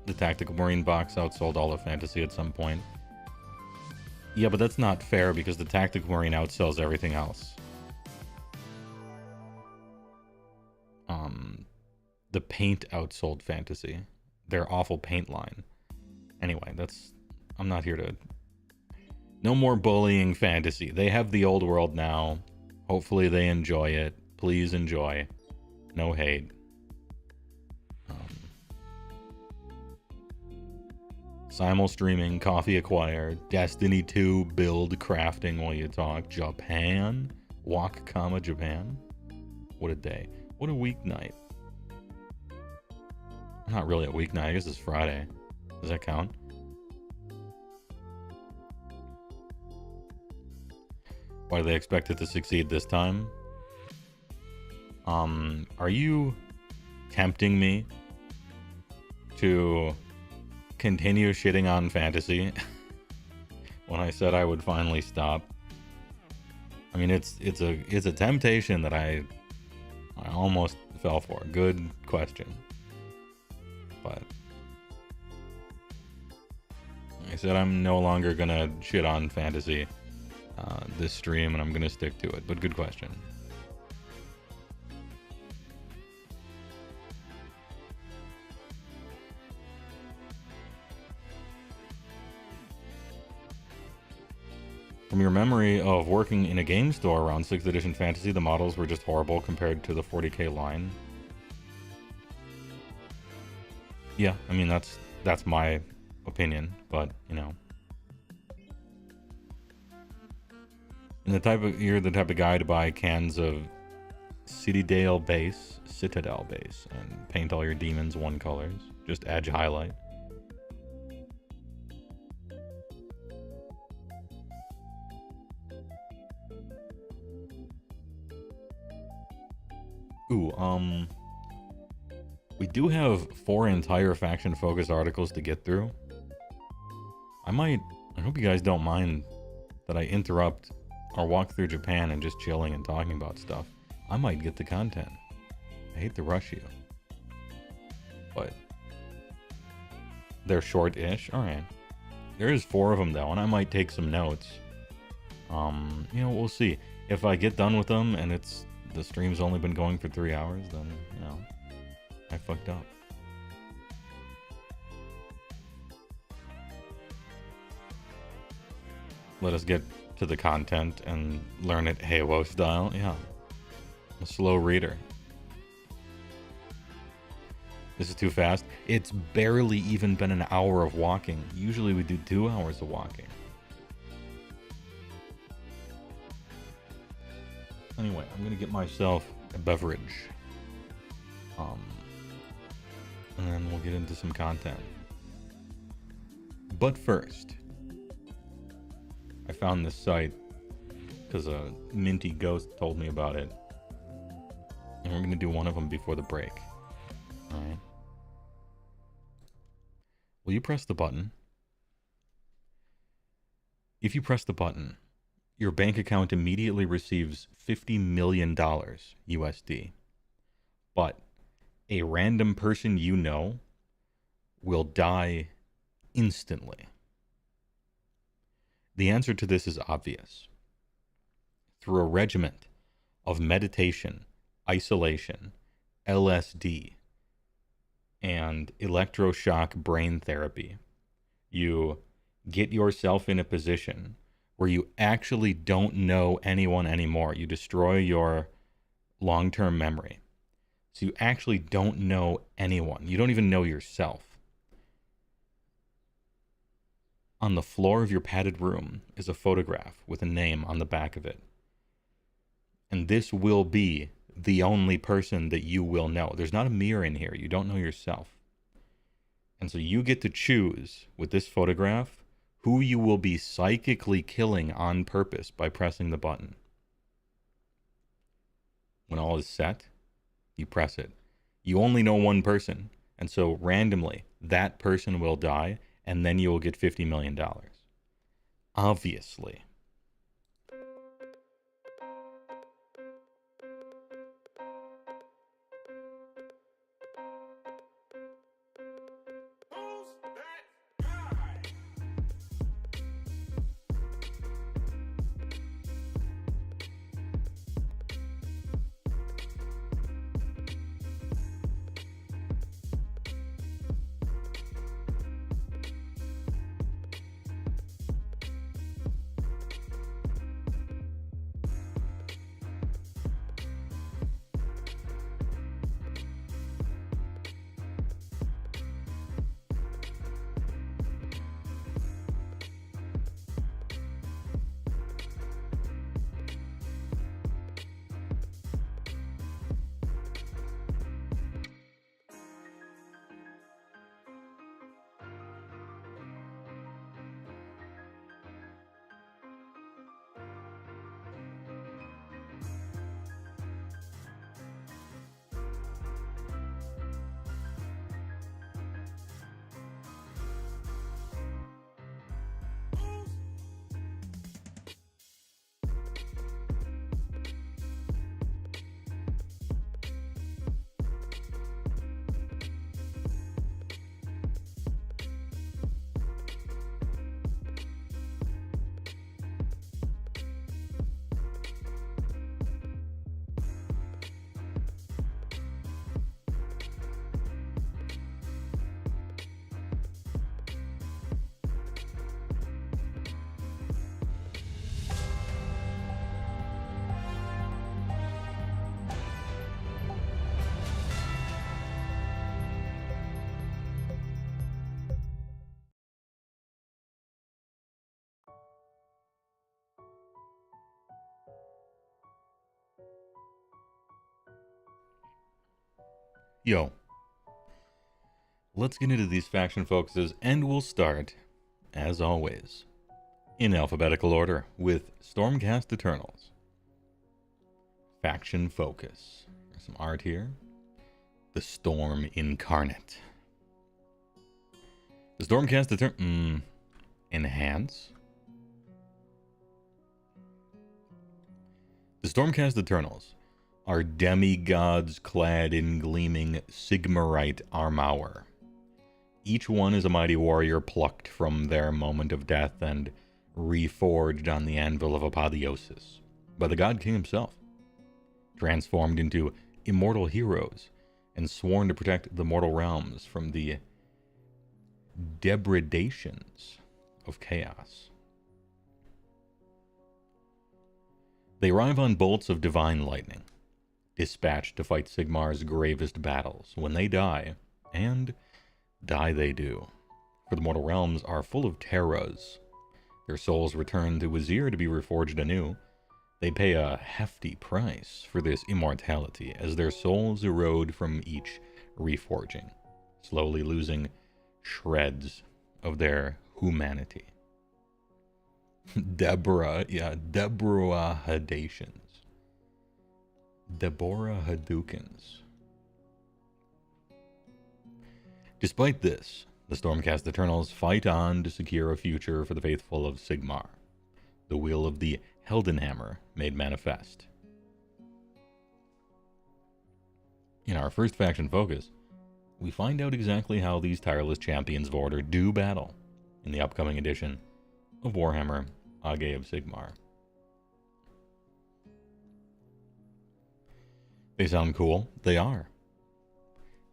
The Tactical Marine box outsold all of fantasy at some point. Yeah, but that's not fair because the Tactical Marine outsells everything else. The paint outsold fantasy. Their awful paint line. Anyway, I'm not here to... No more bullying fantasy. They have the old world now. Hopefully they enjoy it. Please enjoy. No hate. Simul streaming, coffee acquire, Destiny 2 build crafting while you talk, Japan, walk comma Japan. What a day. What a weeknight. Not really a weeknight, I guess it's Friday. Does that count? Why do they expect it to succeed this time? Are you tempting me to continue shitting on fantasy when I said I would finally stop? I mean, it's a temptation that I almost fell for. Good question. But I said I'm no longer gonna shit on fantasy this stream, and I'm gonna stick to it. But good question. From your memory of working in a game store around 6th edition fantasy, the models were just horrible compared to the 40k line. Yeah, I mean that's my opinion, but you know. And you're the type of guy to buy cans of Citadel base, and paint all your demons one colors. Just edge highlight. We do have 4 entire faction-focused articles to get through. I hope you guys don't mind that I interrupt our walk through Japan and just chilling and talking about stuff. I might get the content. I hate to rush you. But they're short-ish. Alright. There is 4 of them though, and I might take some notes. We'll see. If I get done with them and the stream's only been going for 3 hours, then, I fucked up. Let us get to the content and learn it HeyWoah style. Yeah. I'm a slow reader. This is too fast. It's barely even been an hour of walking. Usually we do 2 hours of walking. Anyway, I'm gonna get myself a beverage. And then we'll get into some content. But first, I found this site because a minty ghost told me about it. And we're gonna do one of them before the break. Alright. Will you press the button? If you press the button, your bank account immediately receives $50 million USD. But a random person you know will die instantly. The answer to this is obvious. Through a regiment of meditation, isolation, LSD, and electroshock brain therapy, you get yourself in a position where you actually don't know anyone anymore. You destroy your long-term memory. So you actually don't know anyone. You don't even know yourself. On the floor of your padded room is a photograph with a name on the back of it. And this will be the only person that you will know. There's not a mirror in here. You don't know yourself. And so you get to choose with this photograph who you will be psychically killing on purpose by pressing the button. When all is set, you press it. You only know one person, and so randomly, that person will die, and then you will get $50 million. Obviously. Yo, let's get into these faction focuses, and we'll start, as always, in alphabetical order with Stormcast Eternals. Faction focus. There's some art here. The Storm Incarnate. The Stormcast Eternals. Enhance. The Stormcast Eternals are demigods clad in gleaming Sigmarite armor. Each one is a mighty warrior plucked from their moment of death and reforged on the anvil of apotheosis by the God King himself, transformed into immortal heroes and sworn to protect the mortal realms from the depredations of chaos. They arrive on bolts of divine lightning, dispatched to fight Sigmar's gravest battles. When they die, and die they do, for the mortal realms are full of terrors. Their souls return to Wazir to be reforged anew. They pay a hefty price for this immortality, as their souls erode from each reforging, slowly losing shreds of their humanity. Deborah Hadations. Deborah Hadukins. Despite this, the Stormcast Eternals fight on to secure a future for the faithful of Sigmar, the will of the Heldenhammer made manifest. In our first faction focus, we find out exactly how these tireless champions of order do battle in the upcoming edition of Warhammer Age of Sigmar. They sound cool. They are.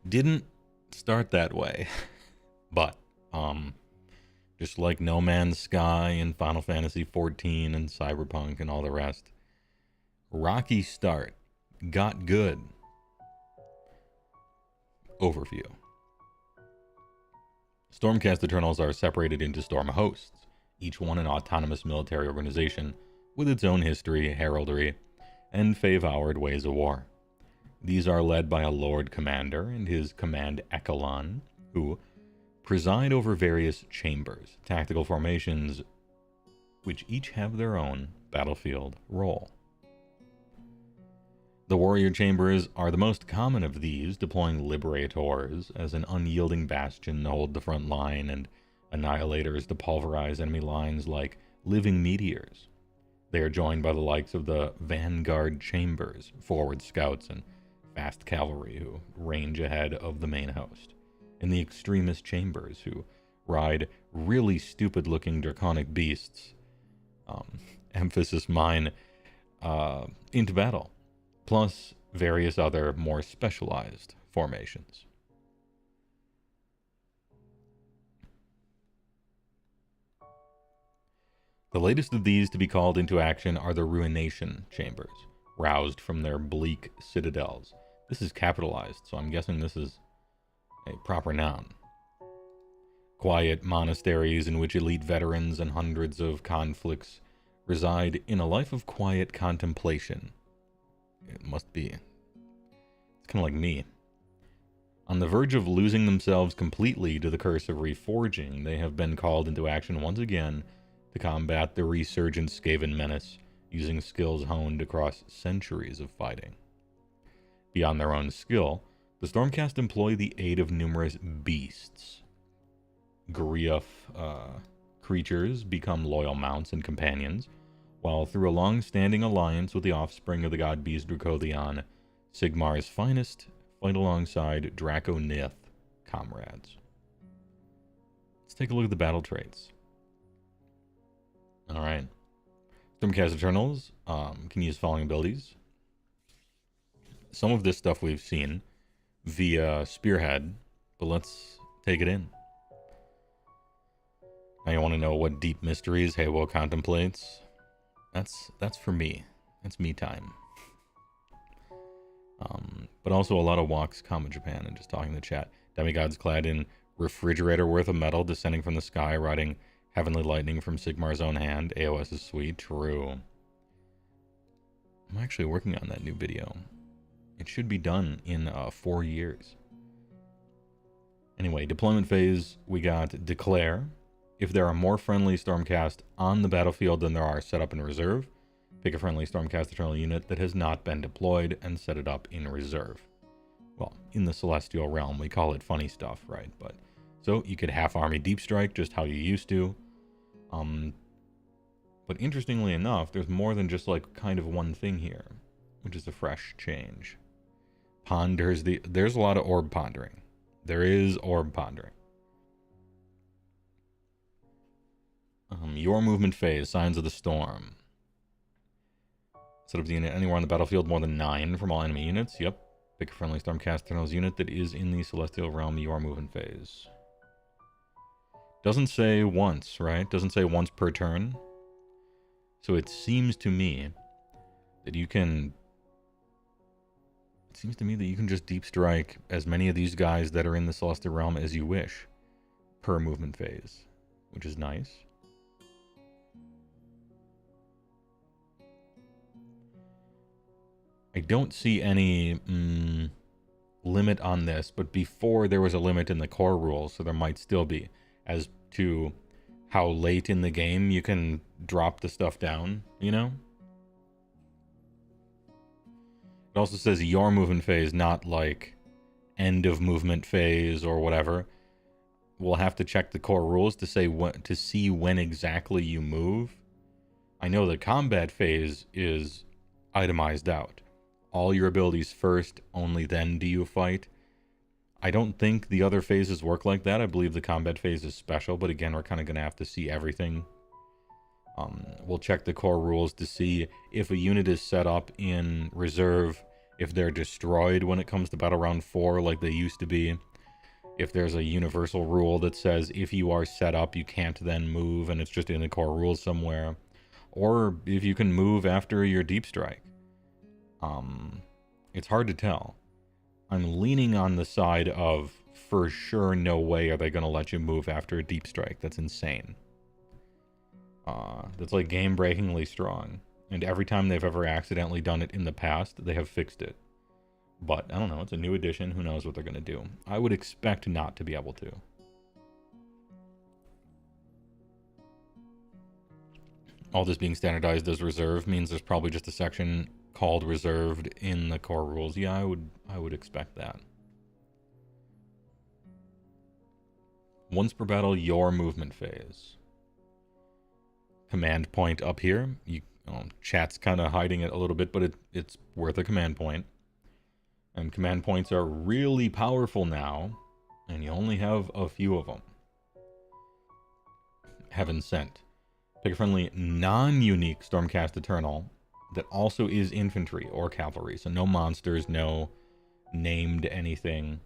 Didn't start that way. But, just like No Man's Sky and Final Fantasy XIV and Cyberpunk and all the rest, rocky start, got good. Overview. Stormcast Eternals are separated into Storm Hosts, each one an autonomous military organization with its own history, heraldry, and favoured ways of war. These are led by a Lord Commander and his Command Echelon, who preside over various chambers, tactical formations, which each have their own battlefield role. The warrior chambers are the most common of these, deploying liberators as an unyielding bastion to hold the front line and annihilators to pulverize enemy lines like living meteors. They are joined by the likes of the vanguard chambers, forward scouts, and fast cavalry who range ahead of the main host, and the extremist chambers who ride really stupid-looking draconic beasts, emphasis mine, into battle, plus various other more specialized formations. The latest of these to be called into action are the Ruination Chambers, roused from their bleak citadels. This is capitalized, so I'm guessing this is a proper noun. Quiet monasteries in which elite veterans and hundreds of conflicts reside in a life of quiet contemplation. It must be. It's kind of like me. On the verge of losing themselves completely to the curse of reforging, they have been called into action once again to combat the resurgent Skaven menace, using skills honed across centuries of fighting. Beyond their own skill, the Stormcast employ the aid of numerous beasts. Grief creatures become loyal mounts and companions, while through a long-standing alliance with the offspring of the god beast Dracothion, Sigmar's finest fight alongside Draconith comrades. Let's take a look at the battle traits. Alright. Stormcast Eternals can use following abilities. Some of this stuff we've seen via Spearhead, but let's take it in. Now you want to know what deep mysteries HeyWoah contemplates? That's for me. That's me time. But also a lot of walks Kama Japan and just talking to chat. Demigods clad in refrigerator worth of metal descending from the sky, riding heavenly lightning from Sigmar's own hand. AoS is sweet. True. I'm actually working on that new video. It should be done in 4 years. Anyway, deployment phase, we got Declare. If there are more friendly Stormcast on the battlefield than there are set up in reserve, Pick a friendly Stormcast Eternal unit that has not been deployed and set it up in reserve. Well, in the Celestial Realm, we call it funny stuff, right? But so you could half army Deep Strike, just how you used to. But interestingly enough, there's more than just like kind of one thing here, which is a fresh change. There's a lot of orb pondering. There is orb pondering. Your movement phase, Signs of the Storm. Set up the unit anywhere on the battlefield more than 9 from all enemy units. Yep. Pick a friendly Stormcast Eternals unit that is in the Celestial Realm Your movement phase. Doesn't say once, right? Doesn't say once per turn. So it seems to me that you can... It seems to me that you can just deep strike as many of these guys that are in the Celestial Realm as you wish per movement phase, which is nice. I don't see any limit on this, but before there was a limit in the core rules, so there might still be, as to how late in the game you can drop the stuff down, you know? It also says your movement phase, not like end of movement phase or whatever. We'll have to check the core rules to say what, to see when exactly you move. I know the combat phase is itemized out. All your abilities first, only then do you fight. I don't think the other phases work like that. I believe the combat phase is special, but again, we're kind of going to have to see everything. We'll check the core rules to see if a unit is set up in reserve, if they're destroyed when it comes to Battle Round 4 like they used to be. If there's a universal rule that says if you are set up, you can't then move, and it's just in the core rules somewhere. Or if you can move after your deep strike. It's hard to tell. I'm leaning on the side of, for sure, no way are they going to let you move after a deep strike. That's insane. That's like game-breakingly strong. And every time they've ever accidentally done it in the past, they have fixed it. But, I don't know, it's a new edition. Who knows what they're going to do. I would expect not to be able to. All this being standardized as reserve means there's probably just a section called reserved in the core rules. Yeah, I would expect that. Once per battle, your movement phase. Command point up here. Chat's kind of hiding it a little bit, but it's worth a command point. And command points are really powerful now, and you only have a few of them. Heaven Sent. Pick a friendly non-unique Stormcast Eternal that also is infantry or cavalry. So no monsters, no named anything.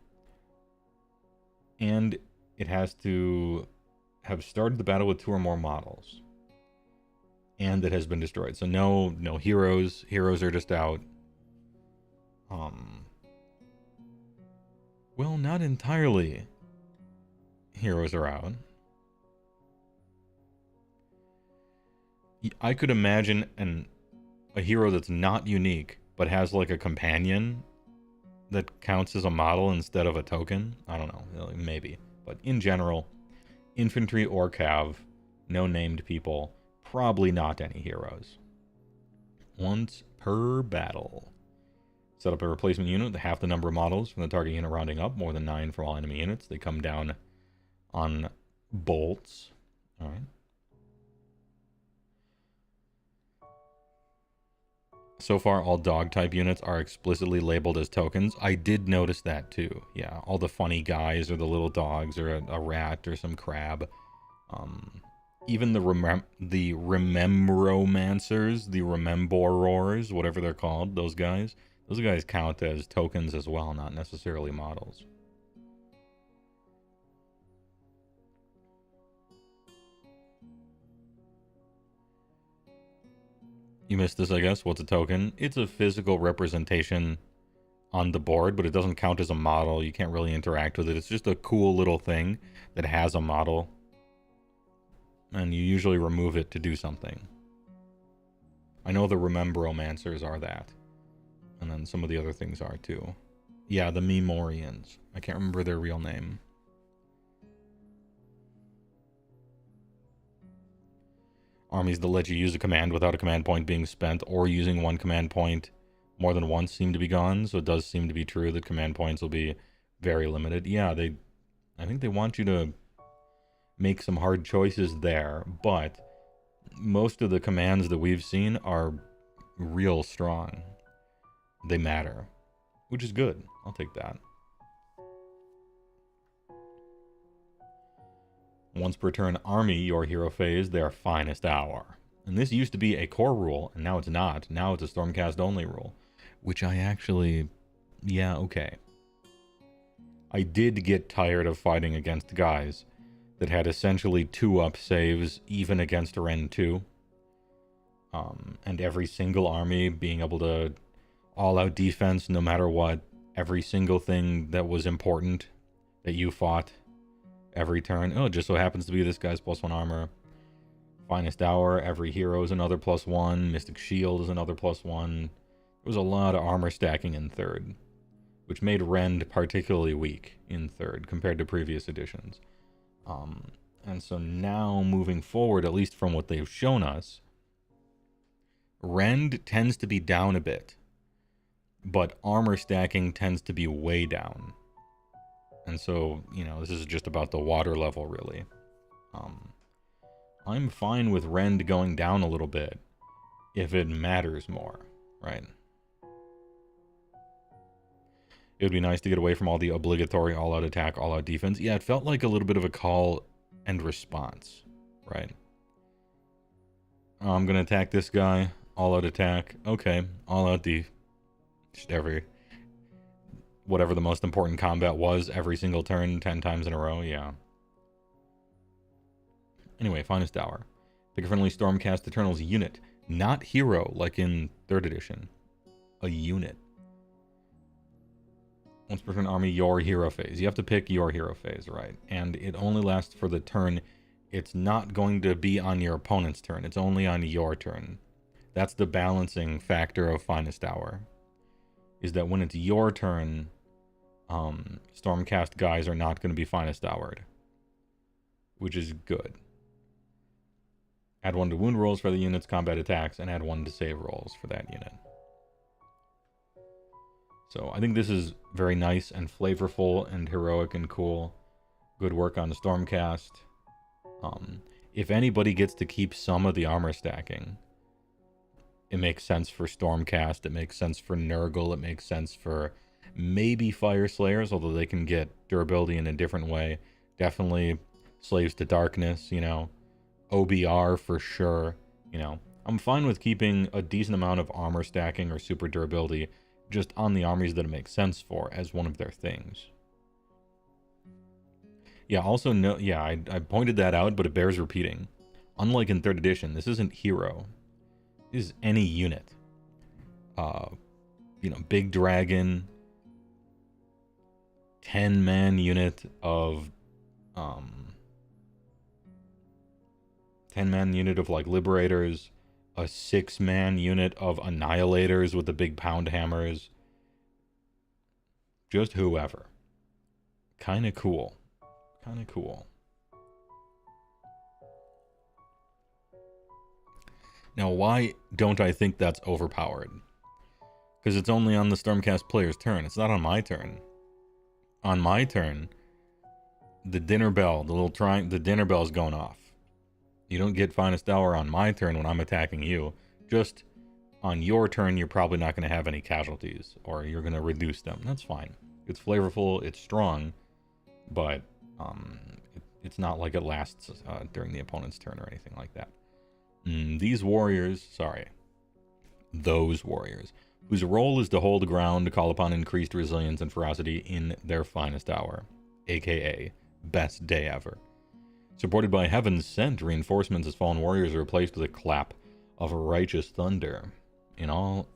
And it has to have started the battle with 2 or more models. And that has been destroyed. So no heroes. Heroes are just out. Well, not entirely. Heroes are out. I could imagine a hero that's not unique, but has like a companion that counts as a model instead of a token. I don't know, maybe. But in general, infantry or cav, no named people, probably not any heroes. Once per battle. Set up a replacement unit with half the number of models from the target unit rounding up, more than 9 for all enemy units. They come down on bolts. All right. So far, all dog-type units are explicitly labeled as tokens. I did notice that, too. Yeah, all the funny guys or the little dogs or a rat or some crab. Even the Remembromancers, the Rememborers, whatever they're called, those guys count as tokens as well, not necessarily models. You missed this, I guess. What's a token? It's a physical representation on the board, but it doesn't count as a model. You can't really interact with it. It's just a cool little thing that has a model. And you usually remove it to do something. I know the Remembromancers are that. And then some of the other things are too. Yeah, the Memorians. I can't remember their real name. Armies that let you use a command without a command point being spent or using one command point more than once seem to be gone. So it does seem to be true that command points will be very limited. Yeah, I think they want you to make some hard choices there, but most of the commands that we've seen are real strong. They matter, which is good. I'll take that. Once per turn army your hero phase their finest hour. And this used to be a core rule, and now it's not. Now it's a Stormcast only rule, which I actually, yeah, okay. I did get tired of fighting against guys that had essentially 2-up saves even against Rend 2. And every single army being able to all-out defense no matter what. Every single thing that was important that you fought every turn. Oh, it just so happens to be this guy's +1 armor. Finest hour, every hero is another +1. Mystic Shield is another +1. There was a lot of armor stacking in third, which made Rend particularly weak in third compared to previous editions. And so now moving forward, at least from what they've shown us, Rend tends to be down a bit, but armor stacking tends to be way down. And so, this is just about the water level, really. I'm fine with Rend going down a little bit if it matters more, right? It would be nice to get away from all the obligatory all-out attack, all-out defense. Yeah, it felt like a little bit of a call and response, right? I'm going to attack this guy, all-out attack. Okay, all-out def. Just whatever the most important combat was every single turn 10 times in a row, yeah. Anyway, finest hour. Pick a friendly Stormcast Eternals unit. Not hero, like in 3rd edition. A unit. Once per turn army, your hero phase. You have to pick your hero phase, right? And it only lasts for the turn. It's not going to be on your opponent's turn. It's only on your turn. That's the balancing factor of finest hour. Is that when it's your turn, Stormcast guys are not going to be finest houred, which is good. Add 1 to wound rolls for the unit's combat attacks, and add 1 to save rolls for that unit. So I think this is very nice and flavorful and heroic and cool. Good work on the Stormcast. If anybody gets to keep some of the armor stacking, it makes sense for Stormcast, it makes sense for Nurgle, it makes sense for maybe Fire Slayers, although they can get durability in a different way. Definitely Slaves to Darkness, OBR for sure, I'm fine with keeping a decent amount of armor stacking or super durability just on the armies that it makes sense for as one of their things. Yeah, also, I pointed that out, but it bears repeating. Unlike in 3rd edition, this isn't hero. This is any unit. Big Dragon, 10-man unit of 10-man unit of like Liberators, a 6-man unit of Annihilators with the big pound hammers. Just whoever. Kind of cool. Now, why don't I think that's overpowered? Because it's only on the Stormcast player's turn. It's not on my turn. On my turn, the dinner bell, the dinner bell's going off. You don't get finest hour on my turn when I'm attacking you. Just on your turn, you're probably not going to have any casualties, or you're going to reduce them. That's fine. It's flavorful, it's strong, but it's not like it lasts during the opponent's turn or anything like that. Those warriors, whose role is to hold the ground, to call upon increased resilience and ferocity in their finest hour, aka best day ever. Supported by Heaven's Sent, reinforcements as fallen warriors are replaced with a clap of righteous thunder. In all,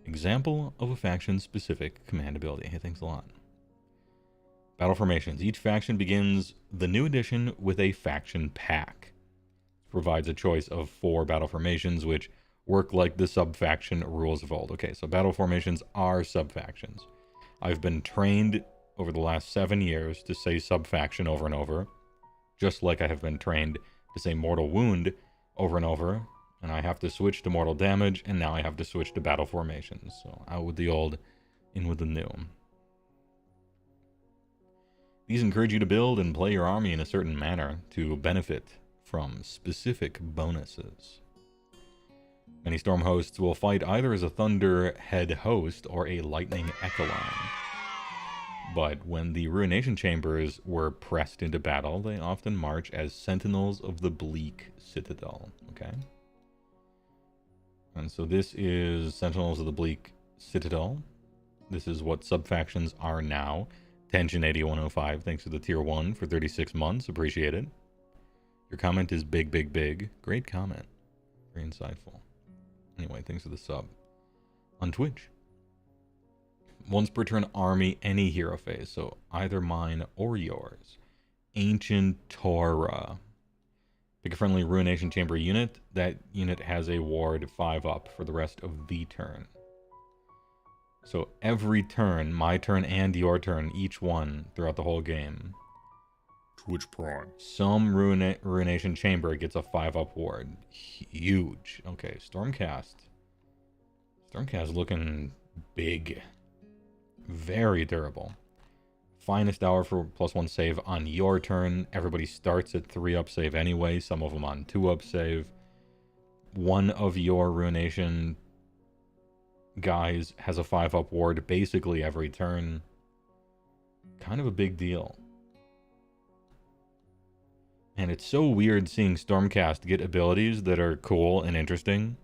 example of a faction-specific command ability. Hey, thanks a lot. Battle formations. Each faction begins the new edition with a faction pack. It provides a choice of 4 battle formations, which work like the sub-faction rules of old. Okay, so battle formations are sub-factions. I've been trained over the last 7 years to say sub-faction over and over, just like I have been trained to say mortal wound over and over, and I have to switch to mortal damage, and now I have to switch to battle formations. So out with the old, in with the new. These encourage you to build and play your army in a certain manner to benefit from specific bonuses. Many storm hosts will fight either as a thunderhead host or a lightning echoline. But when the ruination chambers were pressed into battle, they often march as sentinels of the bleak citadel. Okay? And so this is Sentinels of the Bleak Citadel. This is what subfactions are now. Tension 8105, thanks to the tier 1 for 36 months. Appreciate it. Your comment is big, big, big. Great comment. Very insightful. Anyway, thanks for the sub. On Twitch. Once per turn army, any hero phase. So either mine or yours. Ancient Torah. Pick a friendly Ruination Chamber unit. That unit has a ward 5 up for the rest of the turn. So every turn, my turn and your turn, each one throughout the whole game. Twitch Prime. Some Ruination Chamber gets a 5 up ward. Huge. Okay, Stormcast. Stormcast looking big. Very durable. Finest hour for +1 save on your turn. Everybody starts at 3 up save anyway. Some of them on 2 up save. One of your Ruination guys has a 5 up ward basically every turn. Kind of a big deal. And it's so weird seeing Stormcast get abilities that are cool and interesting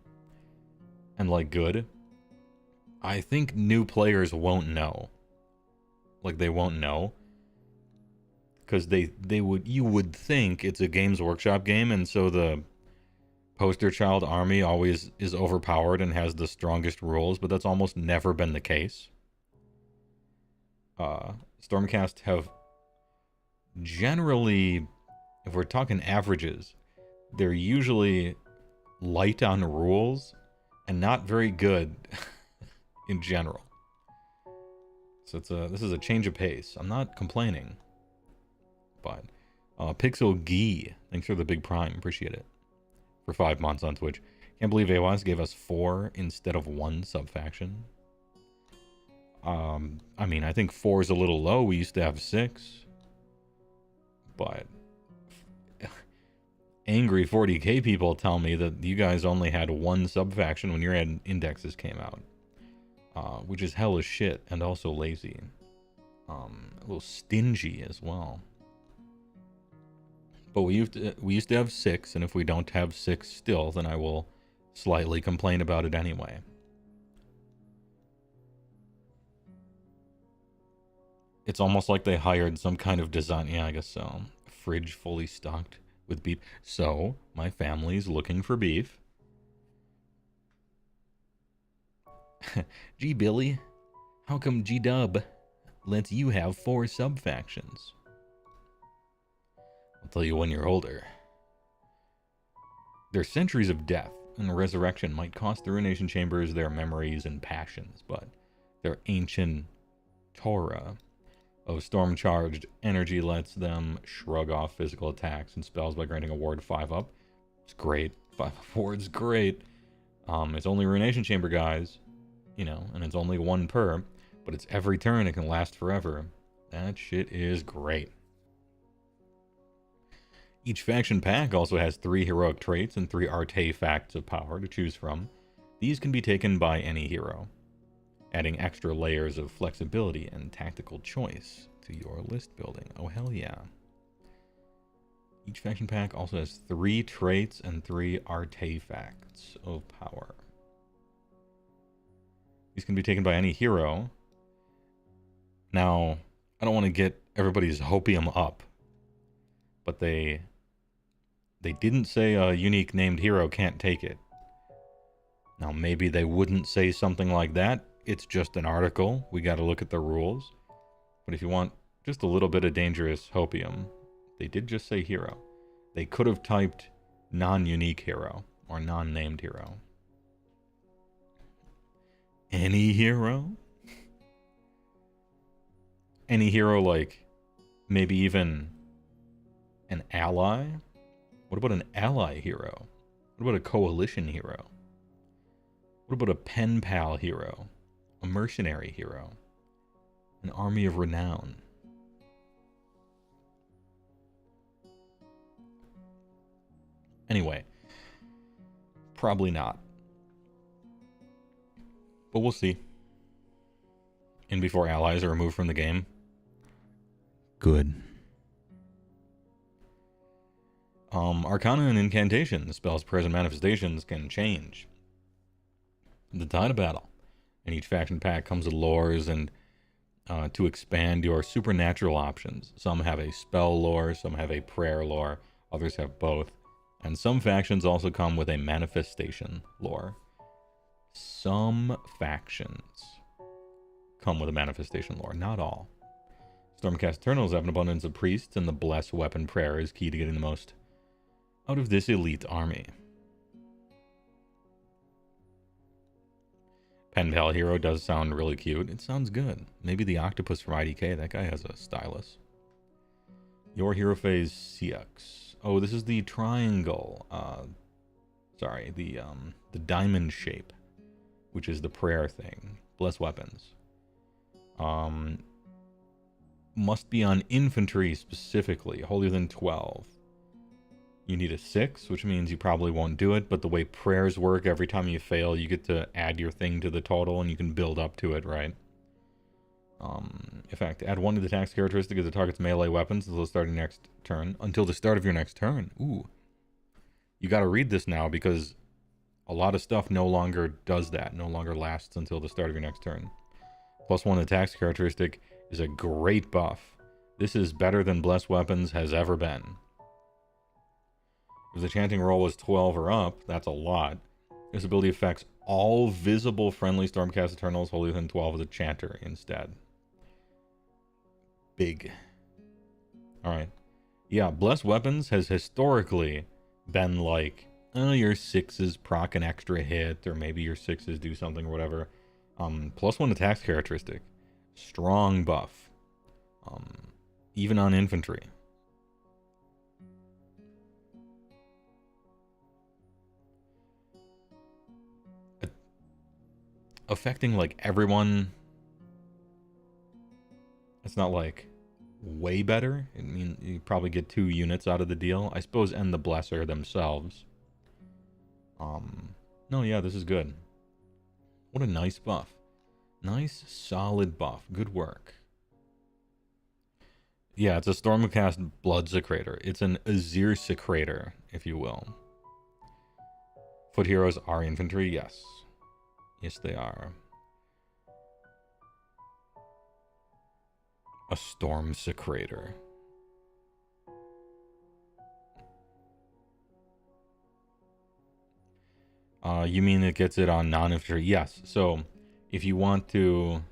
and like good. I think new players won't know. Like they won't know. Because you would think it's a Games Workshop game, and so the poster child army always is overpowered and has the strongest rules, but that's almost never been the case. Stormcast have generally, if we're talking averages, they're usually light on rules and not very good in general. So this is a change of pace. I'm not complaining. But Pixel Gee, thanks for the big prime. Appreciate it. For 5 months on Twitch. Can't believe AoS gave us 4 instead of 1 subfaction. I mean, I think 4 is a little low. We used to have 6. But angry 40k people tell me that you guys only had 1 subfaction when your indexes came out. Which is hell as shit and also lazy. A little stingy as well. But we used to have 6, and if we don't have 6 still, then I will slightly complain about it anyway. It's almost like they hired some kind of design. Yeah, I guess so. Fridge fully stocked with beef. So, my family's looking for beef. Gee, Billy, how come G-Dub lets you have 4 subfactions? I'll tell you when you're older. Their centuries of death and resurrection might cost the Ruination Chambers their memories and passions, but their ancient Torah of storm-charged energy lets them shrug off physical attacks and spells by granting a ward 5 up. It's great. 5 up ward's great. It's only Ruination Chamber, guys. You know, and it's only 1 per, but it's every turn. It can last forever. That shit is great. Each faction pack also has 3 heroic traits and 3 artefacts of power to choose from. These can be taken by any hero, adding extra layers of flexibility and tactical choice to your list building. Oh, hell yeah. Each faction pack also has 3 traits and 3 artefacts of power. These can be taken by any hero. Now, I don't want to get everybody's hopium up, but they didn't say a unique named hero can't take it. Now, maybe they wouldn't say something like that. It's just an article. We got to look at the rules. But if you want just a little bit of dangerous hopium, they did just say hero. They could have typed non-unique hero or non-named hero. Any hero? Any hero, like maybe even an ally? What about an ally hero? What about a coalition hero? What about a pen pal hero? A mercenary hero? An army of renown? Anyway, probably not. But we'll see. And before allies are removed from the game. Good. Arcana and incantations, spells, prayers, and manifestations can change. The tide of battle. And each faction pack comes with lores and to expand your supernatural options. Some have a spell lore, some have a prayer lore, others have both. And some factions also come with a manifestation lore. Some factions come with a manifestation lore, not all. Stormcast Eternals have an abundance of priests, and the bless weapon prayer is key to getting the most out of this elite army. Pen Pal Hero does sound really cute. It sounds good. Maybe the octopus from IDK, that guy has a stylus. Your hero phase CX. Oh, this is the triangle. Sorry, the diamond shape, which is the prayer thing. Bless weapons. Must be on infantry specifically, holier than 12. You need a 6, which means you probably won't do it, but the way prayers work, every time you fail, you get to add your thing to the total, and you can build up to it, right? In fact, add 1 to the tax characteristic of the target's melee weapons until the start of your next turn. Until the start of your next turn. Ooh. You gotta read this now, because a lot of stuff no longer does that. No longer lasts until the start of your next turn. +1 attacks characteristic is a great buff. This is better than Blessed Weapons has ever been. If the chanting roll was 12 or up, that's a lot. This ability affects all visible friendly Stormcast Eternals holier than 12 as a chanter instead. Big. Alright. Yeah, Blessed Weapons has historically been like, oh, your 6s proc an extra hit, or maybe your 6s do something or whatever. +1 attacks characteristic. Strong buff. Even on infantry. Affecting like everyone. It's not like way better. I mean, you probably get 2 units out of the deal, I suppose, and the Blesser themselves. No, yeah, this is good. What a nice buff. Nice, solid buff. Good work. Yeah, it's a Stormcast Blood Secrator. It's an Azir Secrator, if you will. Foot heroes are infantry, yes. Yes, they are. A Storm Secrator. You mean it gets it on non-infantry? Yes. So, if you want to...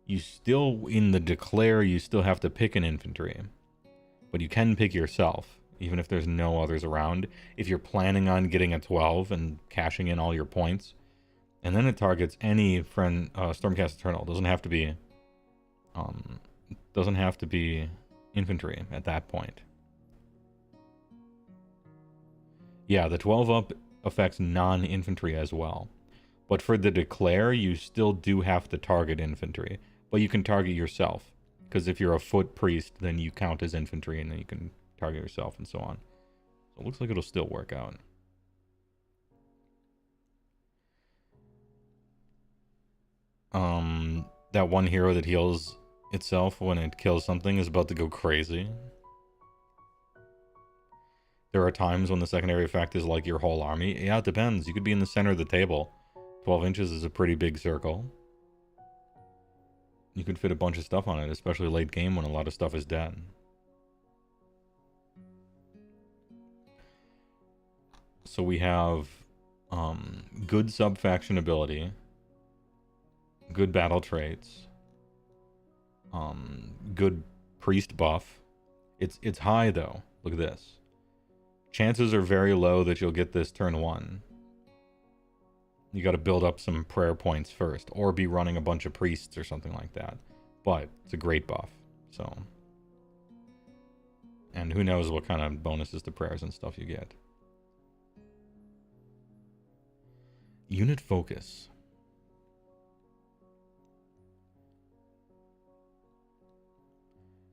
You still, in the declare, you still have to pick an infantry. But you can pick yourself, even if there's no others around. If you're planning on getting a 12 and cashing in all your points. And then it targets any friend, Stormcast Eternal. Doesn't have to be infantry at that point. Yeah, the 12 up affects non-infantry as well. But for the declare, you still do have to target infantry. But you can target yourself. Because if you're a foot priest, then you count as infantry, and then you can target yourself and so on. So it looks like it'll still work out. That one hero that heals itself when it kills something is about to go crazy. There are times when the secondary effect is like your whole army. Yeah, it depends. You could be in the center of the table. 12 inches is a pretty big circle. You could fit a bunch of stuff on it, especially late game when a lot of stuff is dead. So we have good sub-faction ability, good battle traits, good priest buff. It's high though. Look at this. Chances are very low that you'll get this turn 1. You got to build up some prayer points first, or be running a bunch of priests or something like that. But it's a great buff. So, and who knows what kind of bonuses to prayers and stuff you get. Unit focus.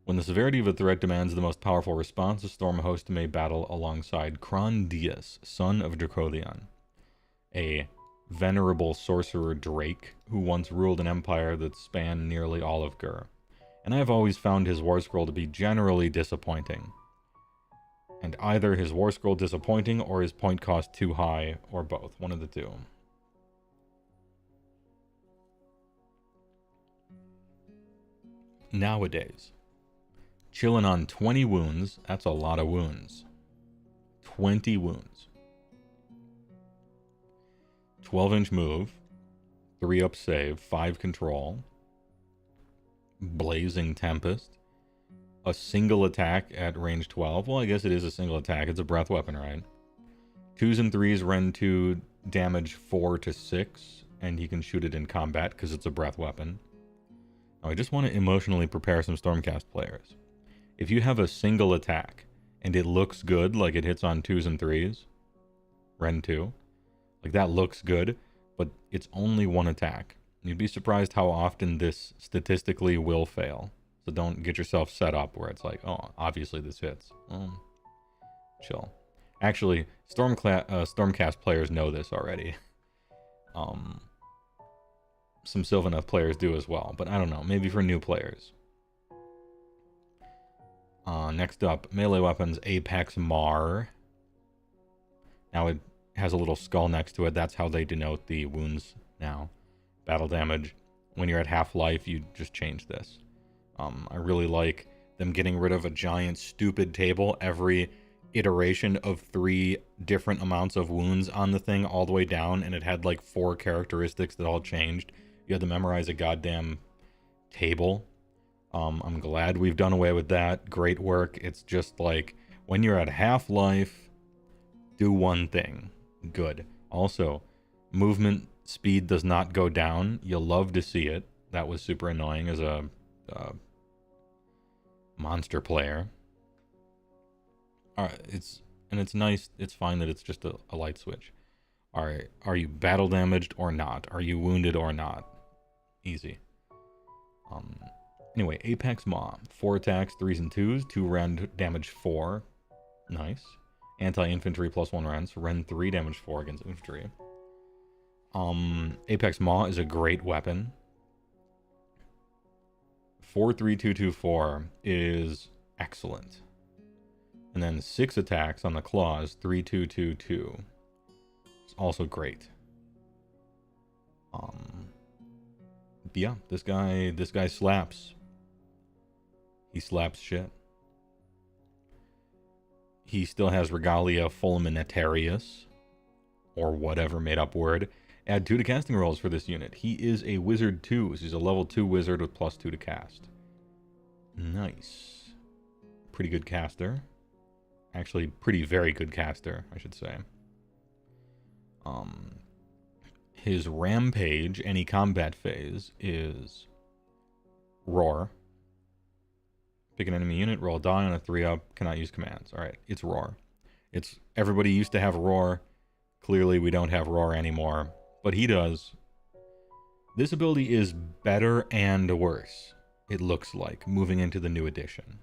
When the severity of a threat demands the most powerful response, a storm host may battle alongside Crondius, son of Dracolion, a venerable sorcerer drake who once ruled an empire that spanned nearly all of Gur. And I have always found his war scroll to be generally disappointing. And either his war scroll disappointing or his point cost too high, or both. One of the two. Nowadays, chilling on 20 wounds. That's a lot of wounds. 20 wounds. 12-inch move. 3 up save. 5 control. Blazing Tempest. A single attack at range 12. Well, I guess it is a single attack. It's a breath weapon, right? 2s and 3s rend 2 damage 4 to 6. And you can shoot it in combat because it's a breath weapon. Now, I just want to emotionally prepare some Stormcast players. If you have a single attack and it looks good, like it hits on 2s and 3s, rend 2, like that looks good, but it's only one attack. You'd be surprised how often this statistically will fail. So don't get yourself set up where it's like, oh, obviously this hits. Chill. Actually, Stormcast players know this already. Some Sylvaneth players do as well, but I don't know. Maybe for new players. Next up, melee weapons, Apex Mar. Now it has a little skull next to it. That's how they denote the wounds now. Battle damage. When you're at half-life, you just change this. I really like them getting rid of a giant stupid table every iteration of 3 different amounts of wounds on the thing all the way down, and it had like 4 characteristics that all changed. You had to memorize a goddamn table. I'm glad we've done away with that. Great work. It's just like, when you're at half-life, do one thing. Good. Also, movement speed does not go down. You'll love to see it. That was super annoying as a monster player. It's nice. It's fine that it's just a light switch. Are you battle damaged or not? Are you wounded or not? Easy. Anyway, Apex Maw. 4 attacks, 3s and 2s. 2 rend damage 4. Nice. Anti-infantry plus 1 rend. So rend 3 damage 4 against infantry. Apex Maw is a great weapon. 4-3-2-2-4 is excellent. And then 6 attacks on the claws, 3-2-2-2. It's also great. Yeah, this guy slaps. He slaps shit. He still has Regalia Fulminatarius, or whatever made up word. Add 2 to casting rolls for this unit. He is a wizard 2, so he's a level 2 wizard with +2 to cast. Nice. Pretty good caster. Actually, very good caster, I should say. His rampage, any combat phase, is Roar. Pick an enemy unit, roll a die on a 3-up, cannot use commands. Alright, it's Roar. Everybody used to have Roar. Clearly, we don't have Roar anymore. But he does. This ability is better and worse, it looks like, moving into the new edition.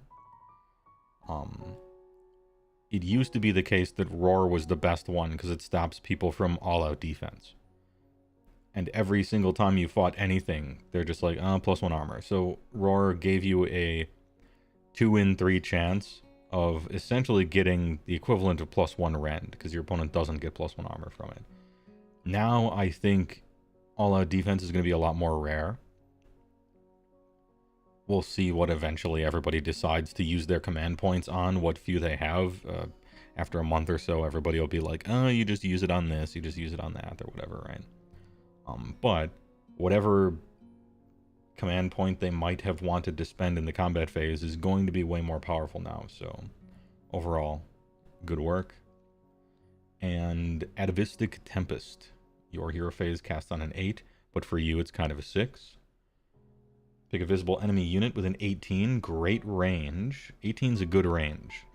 It used to be the case that Roar was the best one because it stops people from all-out defense. And every single time you fought anything, they're just like, +1 armor. So Roar gave you a 2 in 3 chance of essentially getting the equivalent of +1 rend, because your opponent doesn't get +1 armor from it. Now I think all-out defense is going to be a lot more rare. We'll see what eventually everybody decides to use their command points on, what few they have. After a month or so, everybody will be like, oh, you just use it on this, you just use it on that, or whatever, right? But whatever command point they might have wanted to spend in the combat phase is going to be way more powerful now. So overall, good work. And Atavistic Tempest. Your hero phase casts on an 8, but for you it's kind of a 6. Pick a visible enemy unit with an 18. Great range. 18 is a good range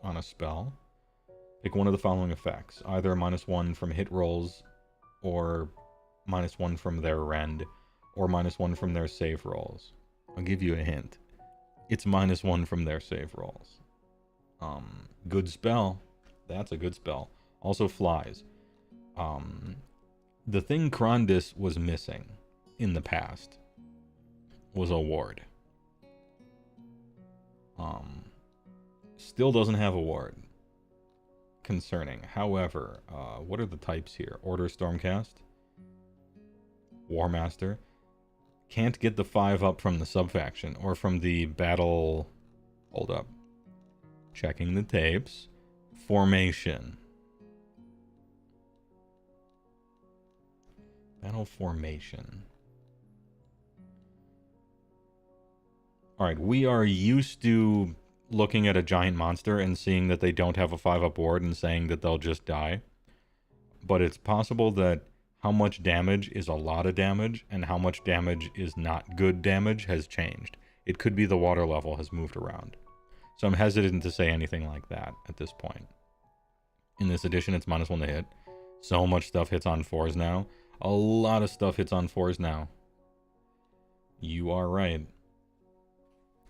on a spell. Pick one of the following effects. Either -1 from hit rolls or -1 from their rend, or -1 from their save rolls. I'll give you a hint. It's -1 from their save rolls. Good spell. That's a good spell. Also flies. The thing Krondis was missing in the past was a ward. Still doesn't have a ward. Concerning. However, what are the types here? Order Stormcast. Warmaster. Can't get the 5 up from the subfaction or from the battle. Hold up. Checking the tapes. Formation. Battle formation. Alright, we are used to looking at a giant monster and seeing that they don't have a 5-up ward and saying that they'll just die. But it's possible that how much damage is a lot of damage and how much damage is not good damage has changed. It could be the water level has moved around. So I'm hesitant to say anything like that at this point. In this edition, it's -1 to hit. So much stuff hits on 4s now. A lot of stuff hits on 4s now. You are right.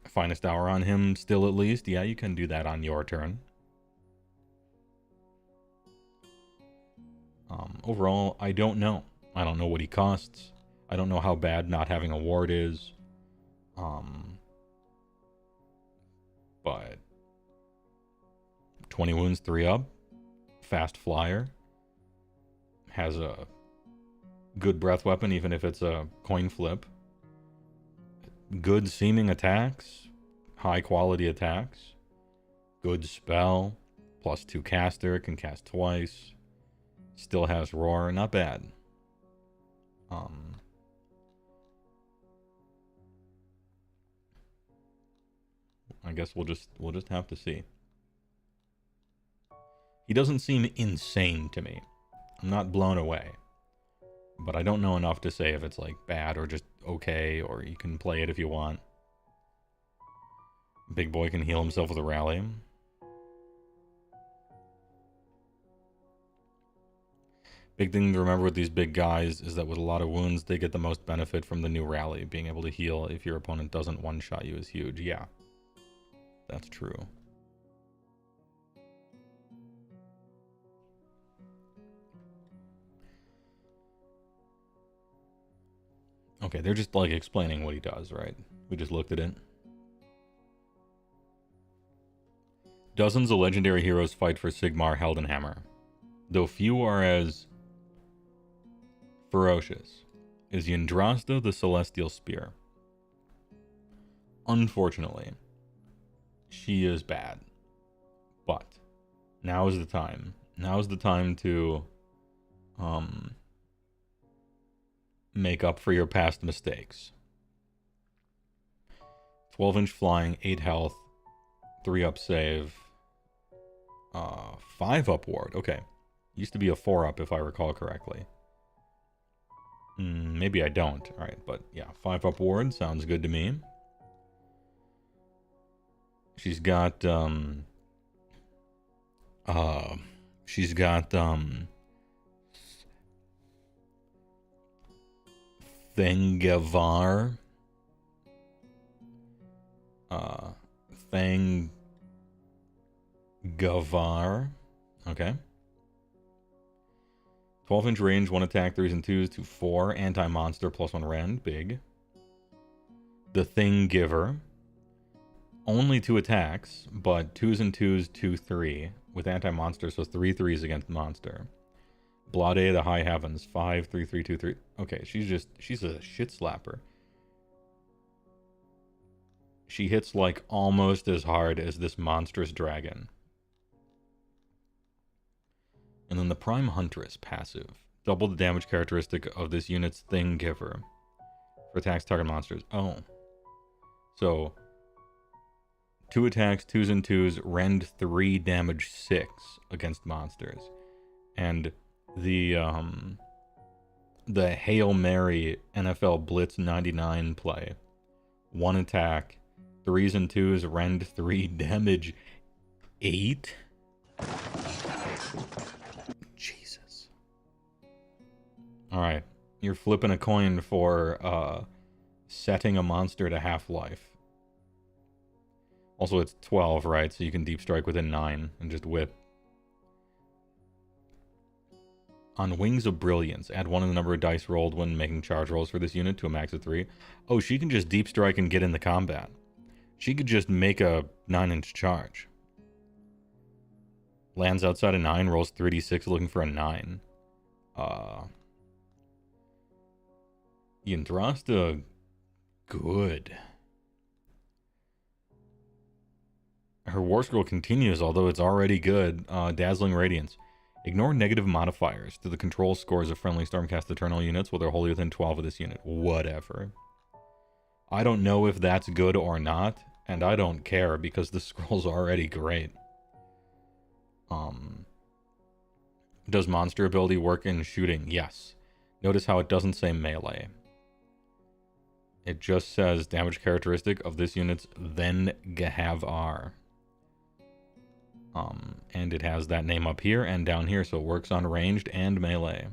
Finest hour on him still at least. Yeah, you can do that on your turn. Overall, I don't know. I don't know what he costs. I don't know how bad not having a ward is. But 20 wounds, 3 up. Fast flyer. Has a good breath weapon, even if it's a coin flip. Good seeming attacks. High quality attacks. Good spell. +2 caster. Can cast twice. Still has roar. Not bad. I guess we'll just have to see. He doesn't seem insane to me. I'm not blown away. But I don't know enough to say if it's like bad or just okay, or you can play it if you want. Big boy can heal himself with a rally. Big thing to remember with these big guys is that with a lot of wounds, they get the most benefit from the new rally. Being able to heal if your opponent doesn't one-shot you is huge. Yeah, that's true. Okay, they're just like explaining what he does, right? We just looked at it. Dozens of legendary heroes fight for Sigmar, Heldenhammer, though few are as ferocious is Yndrasta the Celestial Spear. Unfortunately, she is bad. But now is the time. Now is the time to make up for your past mistakes. 12-inch flying, 8 health, 3-up save, 5-up ward. Okay. Used to be a 4-up if I recall correctly. Maybe I don't. Alright, but yeah, 5-up ward sounds good to me. She's got Thangavar. Thangavar. Okay. 12-inch range, 1 attack, 3s and 2s to 4. Anti-monster, +1 rend. Big. The Thing Giver. Only 2 attacks, but 2s and 2s, 2-3. With anti-monster, so 3 3s against monster. Blade, the High Heavens, 5, 3, 3, 2, 3. Okay, she's a shit slapper. She hits like almost as hard as this monstrous dragon. And then the Prime Huntress passive. Double the damage characteristic of this unit's Thing Giver. For attacks target monsters. Oh. So 2 attacks, 2s and 2s, rend 3, damage 6 against monsters. And the Hail Mary NFL Blitz 99 play. 1 attack, 3s and 2s, rend 3, damage 8. Jesus. Alright. You're flipping a coin for setting a monster to half-life. Also, it's 12, right? So you can deep strike within 9 and just whip. On Wings of Brilliance, add 1 in the number of dice rolled when making charge rolls for this unit to a max of 3. Oh, she can just deep strike and get into combat. She could just make a 9-inch charge. Lands outside of 9, rolls 3d6 looking for a 9. Yndrasta, good. Her War Scroll continues, although it's already good. Dazzling Radiance. Ignore negative modifiers to the control scores of friendly Stormcast Eternal units while they're wholly within 12 of this unit. Whatever. I don't know if that's good or not, and I don't care because the scroll's already great. Does monster ability work in shooting? Yes. Notice how it doesn't say melee. It just says damage characteristic of this unit's then Gehav-R. And it has that name up here and down here, so it works on ranged and melee.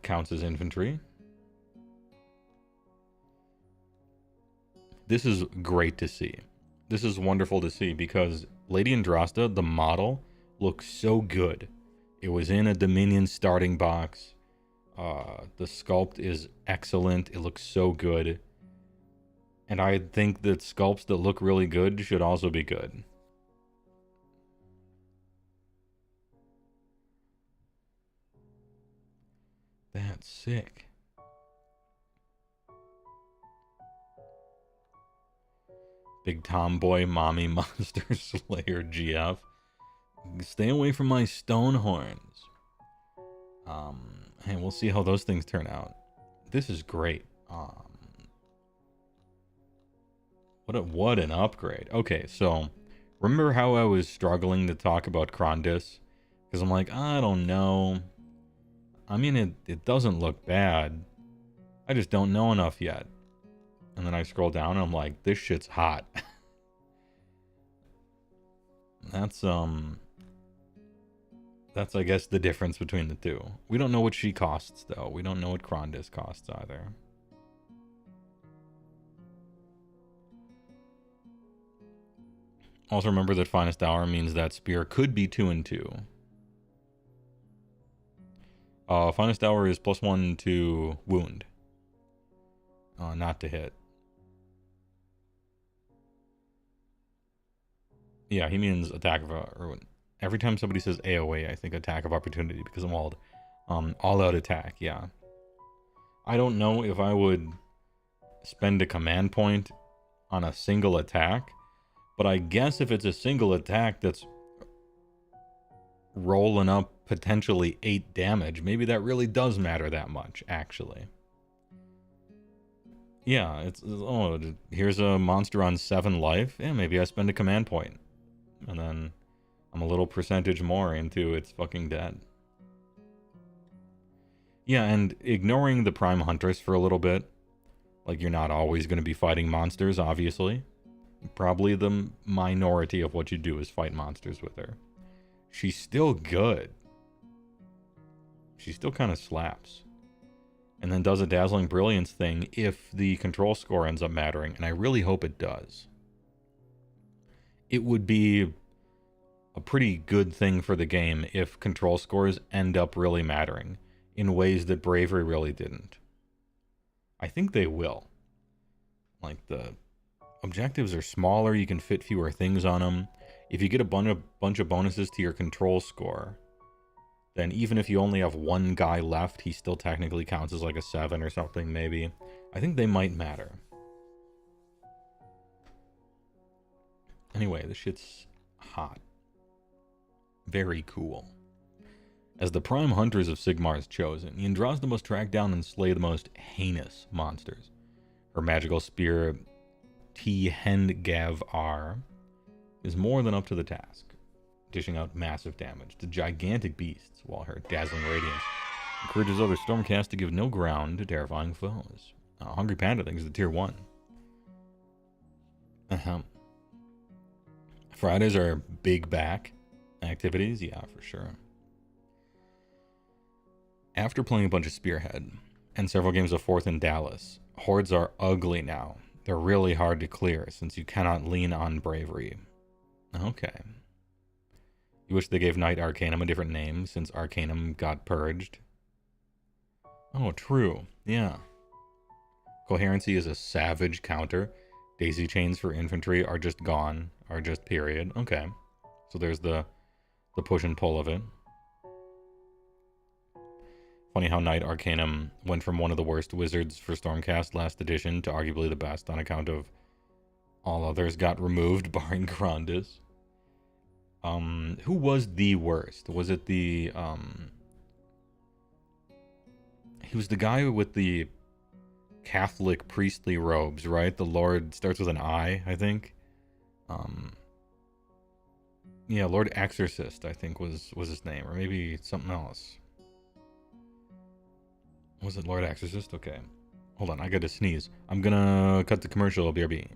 Counts as infantry. This is great to see. This is wonderful to see because Lady Yndrasta, the model, looks so good. It was in a Dominion starting box. The sculpt is excellent. It looks so good. And I think that sculpts that look really good should also be good. That's sick. Big tomboy mommy monster slayer GF. Stay away from my stone horns. And we'll see how those things turn out. This is great. What an upgrade. Okay, so remember how I was struggling to talk about Krondys? Because I'm like, I don't know. I mean, it doesn't look bad. I just don't know enough yet. And then I scroll down and I'm like, this shit's hot. That's I guess the difference between the two. We don't know what she costs though. We don't know what Krondys costs either. Also remember that Finest Hour means that Spear could be 2 and 2. Finest Hour is +1 to wound. Not to hit. Yeah, he means attack of or every time somebody says AoA, I think attack of opportunity because I'm all out attack, yeah. I don't know if I would spend a command point on a single attack, but I guess if it's a single attack that's rolling up potentially 8 damage, maybe that really does matter that much, actually. Yeah, oh, here's a monster on 7 life. Yeah, maybe I spend a command point. And then I'm a little percentage more into it's fucking dead. Yeah, and ignoring the Prime Huntress for a little bit. Like, you're not always going to be fighting monsters, obviously. Probably the minority of what you do is fight monsters with her. She's still good. She still kind of slaps. And then does a Dazzling Brilliance thing if the control score ends up mattering, and I really hope it does. It would be a pretty good thing for the game if control scores end up really mattering in ways that Bravery really didn't. I think they will. Like, the objectives are smaller, you can fit fewer things on them. If you get a bunch of bonuses to your control score, then even if you only have 1 guy left, he still technically counts as like a 7 or something, maybe. I think they might matter. Anyway, this shit's hot. Very cool. As the Prime Hunters of Sigmar is chosen, Yndrasta must track down and slay the most heinous monsters. Her magical spear, T-Hen-Gav-R, is more than up to the task, dishing out massive damage to gigantic beasts, while her Dazzling Radiance encourages other Stormcast to give no ground to terrifying foes. Hungry Panda thinks the tier 1. Fridays are big back activities, yeah, for sure. After playing a bunch of Spearhead and several games of 4th in Dallas, hordes are ugly now. They're really hard to clear since you cannot lean on bravery. Okay. You wish they gave Knight Arcanum a different name since Arcanum got purged? Oh, true. Yeah. Coherency is a savage counter. Daisy chains for infantry are just gone, are just period. Okay. So there's the push and pull of it. Funny how Knight Arcanum went from one of the worst wizards for Stormcast last edition to arguably the best on account of all others got removed, barring Grandis. Who was the worst? Was it the, he was the guy with the Catholic priestly robes, right? The Lord starts with an I think. Yeah, Lord Exorcist, I think was his name, or maybe something else. Was it Lord Exorcist? Okay. Hold on, I gotta sneeze. I'm gonna cut the commercial, BRB.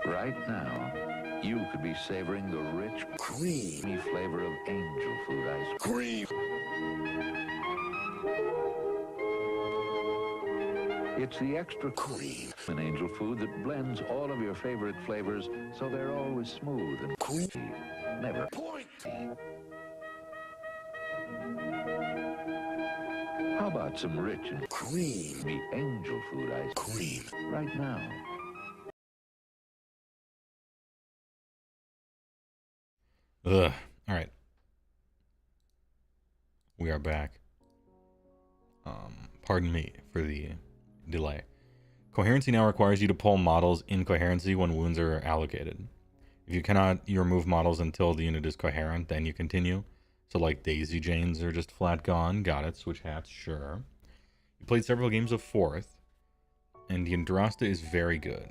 Right now, you could be savoring the rich, creamy flavor of angel food ice cream. It's the extra cream in angel food that blends all of your favorite flavors so they're always smooth and creamy, never pointy. How about some rich and creamy angel food ice cream right now? Ugh. Alright. We are back. Pardon me for the delay. Coherency now requires you to pull models in coherency when wounds are allocated. If you cannot, you remove models until the unit is coherent, then you continue. So like daisy chains are just flat gone. Got it. Switch hats, sure. You played several games of 4th, and the Andrasta is very good.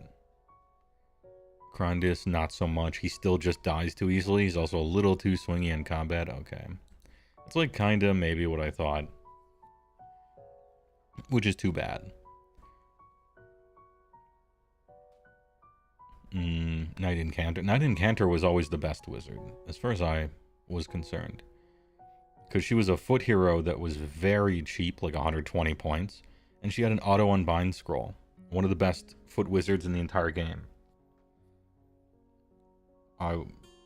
Krondis, not so much. He still just dies too easily. He's also a little too swingy in combat. Okay. It's like kinda maybe what I thought. Which is too bad. Knight Incanter. Knight Incanter was always the best wizard, as far as I was concerned. Because she was a foot hero that was very cheap, like 120 points. And she had an auto-unbind scroll. One of the best foot wizards in the entire game.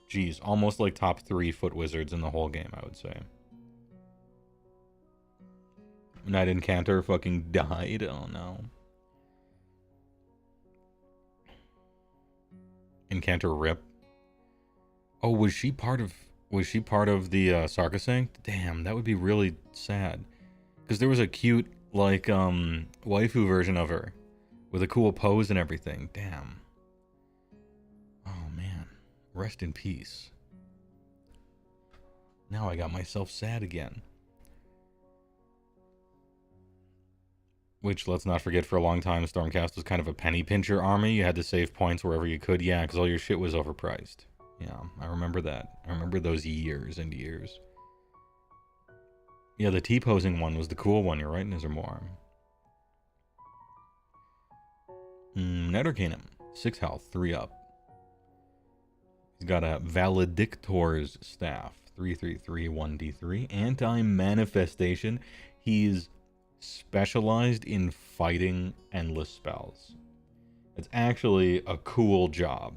Geez, almost like top 3 foot wizards in the whole game, I would say. Knight Incanter fucking died. Oh no. Incanter rip. Oh, was she part of the Sarcasync? Damn, that would be really sad. Because there was a cute, like, waifu version of her. With a cool pose and everything. Damn. Oh man. Rest in peace. Now I got myself sad again. Which, let's not forget, for a long time, Stormcast was kind of a penny pincher army. You had to save points wherever you could. Yeah, because all your shit was overpriced. Yeah, I remember that. I remember those years and years. Yeah, the T-posing one was the cool one. You're right, Nizarmore. Knight Arcanum. 6 health, 3 up. He's got a Valedictor's Staff. 3/3/3, 1d3. Anti-manifestation. He's specialized in fighting endless spells. It's actually a cool job.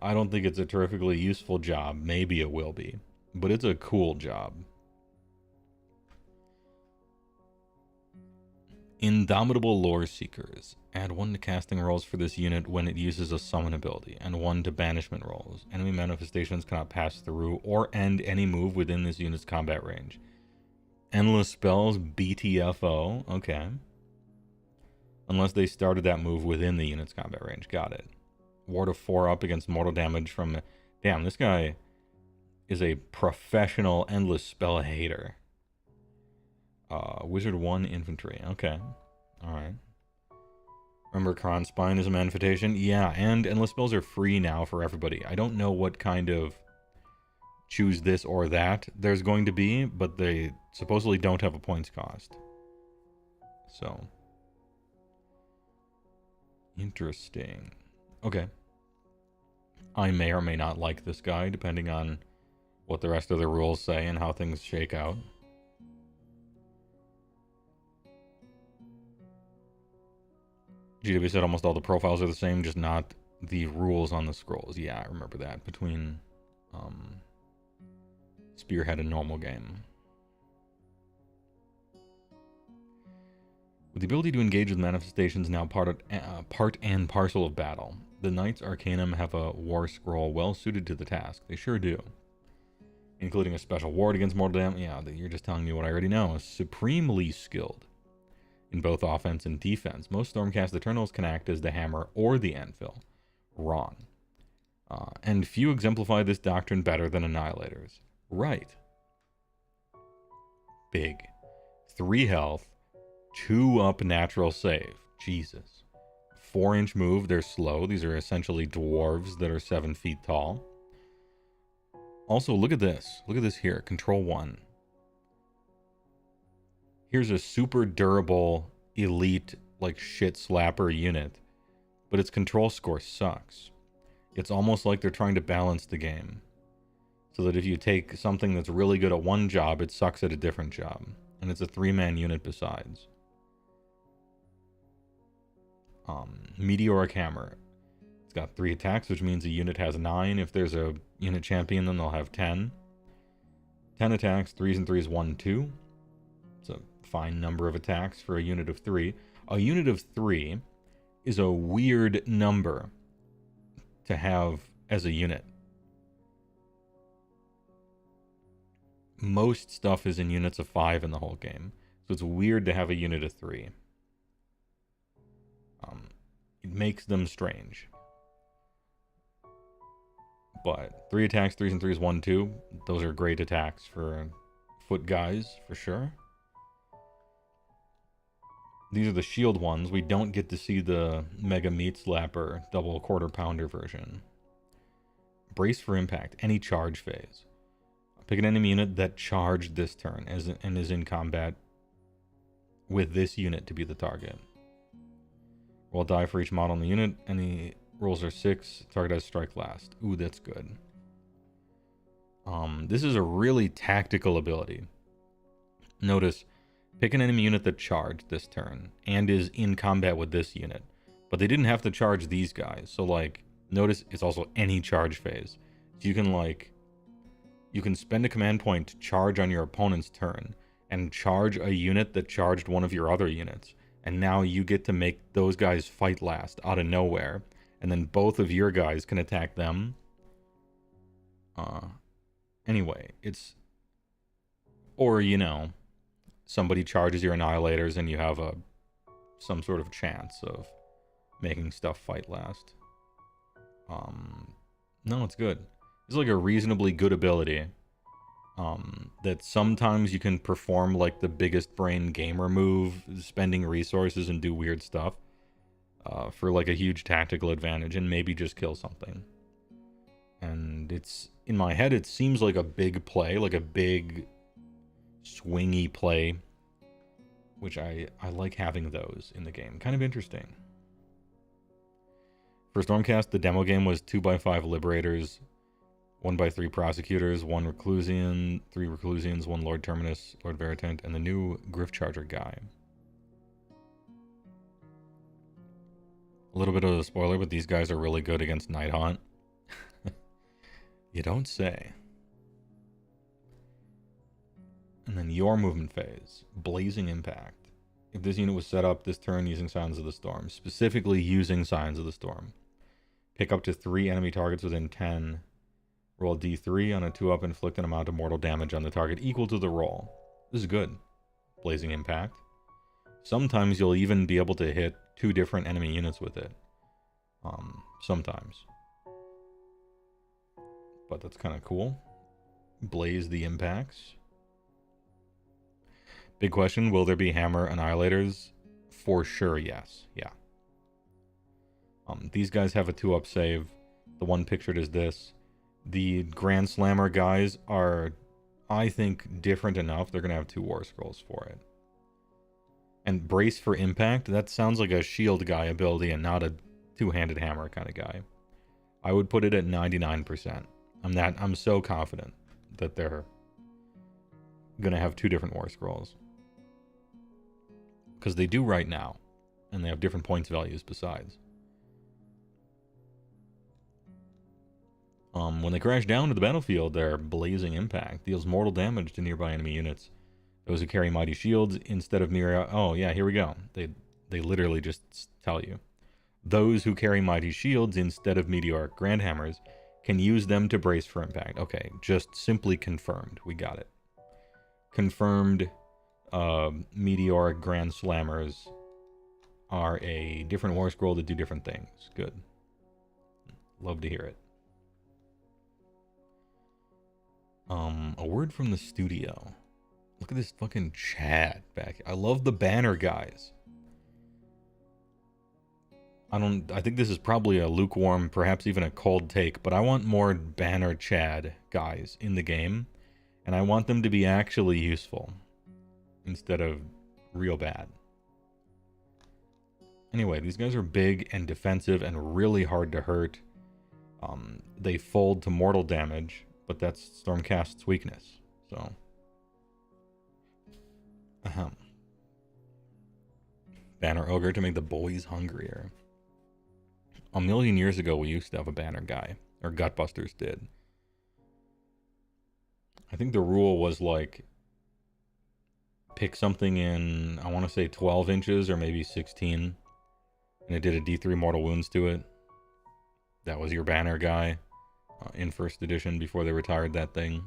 I don't think it's a terrifically useful job. Maybe it will be. But it's a cool job. Indomitable Lore Seekers. Add 1 to casting rolls for this unit when it uses a summon ability, and 1 to banishment rolls. Enemy manifestations cannot pass through or end any move within this unit's combat range. Endless spells, BTFO. Okay. Unless they started that move within the unit's combat range. Got it. Ward of 4 up against mortal damage from... Damn, this guy is a professional endless spell hater. Wizard 1 infantry. Okay. Alright. Remember Kron Spine is a manifestation? Yeah, and endless spells are free now for everybody. I don't know what kind of choose this or that there's going to be, but they supposedly don't have a points cost. So. Interesting. Okay. I may or may not like this guy, depending on what the rest of the rules say and how things shake out. GW said almost all the profiles are the same, just not the rules on the scrolls. Yeah, I remember that. Between Spearhead and normal game. With the ability to engage with manifestations now part and parcel of battle, the Knights Arcanum have a war scroll well suited to the task. They sure do. Including a special ward against mortal damage. Yeah, you're just telling me what I already know. Supremely skilled in both offense and defense. Most Stormcast Eternals can act as the hammer or the anvil. Wrong. And few exemplify this doctrine better than Annihilators. Right. Big. 3 health. 2 up natural save. Jesus. 4-inch move. They're slow. These are essentially dwarves that are 7 feet tall. Also, look at this. Look at this here. Control 1. Here's a super durable, elite, like shit slapper unit. But its control score sucks. It's almost like they're trying to balance the game. So that if you take something that's really good at one job, it sucks at a different job. And it's a 3-man unit besides. Meteoric Hammer. It's got 3 attacks, which means a unit has 9. If there's a unit champion, then they'll have 10. 10 attacks, 3s and 3s, 1, 2. It's a fine number of attacks for a unit of 3. A unit of 3 is a weird number to have as a unit. Most stuff is in units of 5 in the whole game. So it's weird to have a unit of 3. It makes them strange. But 3 attacks, 3s and 3s, 1, 2. Those are great attacks for foot guys, for sure. These are the shield ones. We don't get to see the Mega Meat Slapper double quarter pounder version. Brace for impact. Any charge phase. Pick an enemy unit that charged this turn and is in combat with this unit to be the target. Roll die for each model in the unit. Any rolls are 6. Target has strike last. Ooh, that's good. This is a really tactical ability. Notice, pick an enemy unit that charged this turn and is in combat with this unit. But they didn't have to charge these guys. So, like, notice it's also any charge phase. So you can spend a command point to charge on your opponent's turn and charge a unit that charged one of your other units. And now you get to make those guys fight last out of nowhere. And then both of your guys can attack them. Anyway, it's... Or, you know, somebody charges your Annihilators and you have some sort of chance of making stuff fight last. No, it's good. It's like a reasonably good ability. That sometimes you can perform like the biggest brain gamer move, spending resources and do weird stuff for like a huge tactical advantage and maybe just kill something. And it's, in my head, it seems like a big play, like a big swingy play, which I like having those in the game. Kind of interesting. For Stormcast, the demo game was 2x5 Liberators, 1x3 Prosecutors, 1 Reclusian, 3 Reclusians, 1 Lord Terminus, Lord Veritant, and the new Griff Charger guy. A little bit of a spoiler, but these guys are really good against Nighthaunt. You don't say. And then your movement phase, Blazing Impact. If this unit was set up this turn using Signs of the Storm, specifically using Signs of the Storm, pick up to 3 enemy targets within 10. Roll d3 on a 2-up, inflict an amount of mortal damage on the target equal to the roll. This is good. Blazing Impact. Sometimes you'll even be able to hit 2 different enemy units with it. Sometimes. But that's kind of cool. Blaze the impacts. Big question, will there be hammer annihilators? For sure, yes. Yeah. These guys have a 2-up save. The one pictured is this. The Grand Slammer guys are, I think, different enough. They're going to have 2 War Scrolls for it. And Brace for Impact, that sounds like a shield guy ability and not a 2-handed hammer kind of guy. I would put it at 99%. I'm so confident that they're gonna have 2 different war scrolls. Because they do right now. And they have different points values besides. When they crash down to the battlefield, their blazing impact deals mortal damage to nearby enemy units. Those who carry mighty shields instead of mere... Oh, yeah, here we go. They literally just tell you. Those who carry mighty shields instead of meteoric grand hammers can use them to brace for impact. Okay, just simply confirmed. We got it. Confirmed meteoric grand slammers are a different war scroll that do different things. Good. Love to hear it. A word from the studio. Look at this fucking chat back here. I love the banner guys. I think this is probably a lukewarm, perhaps even a cold take, but I want more banner Chad guys in the game, and I want them to be actually useful instead of real bad. Anyway, these guys are big and defensive and really hard to hurt. They fold to mortal damage, but that's Stormcast's weakness. So, Banner Ogre to make the boys hungrier. A million years ago, we used to have a banner guy, or Gutbusters did. I think the rule was like, pick something in, I want to say 12 inches or maybe 16, and it did a D3 mortal wounds to it. That was your banner guy in first edition before they retired that thing.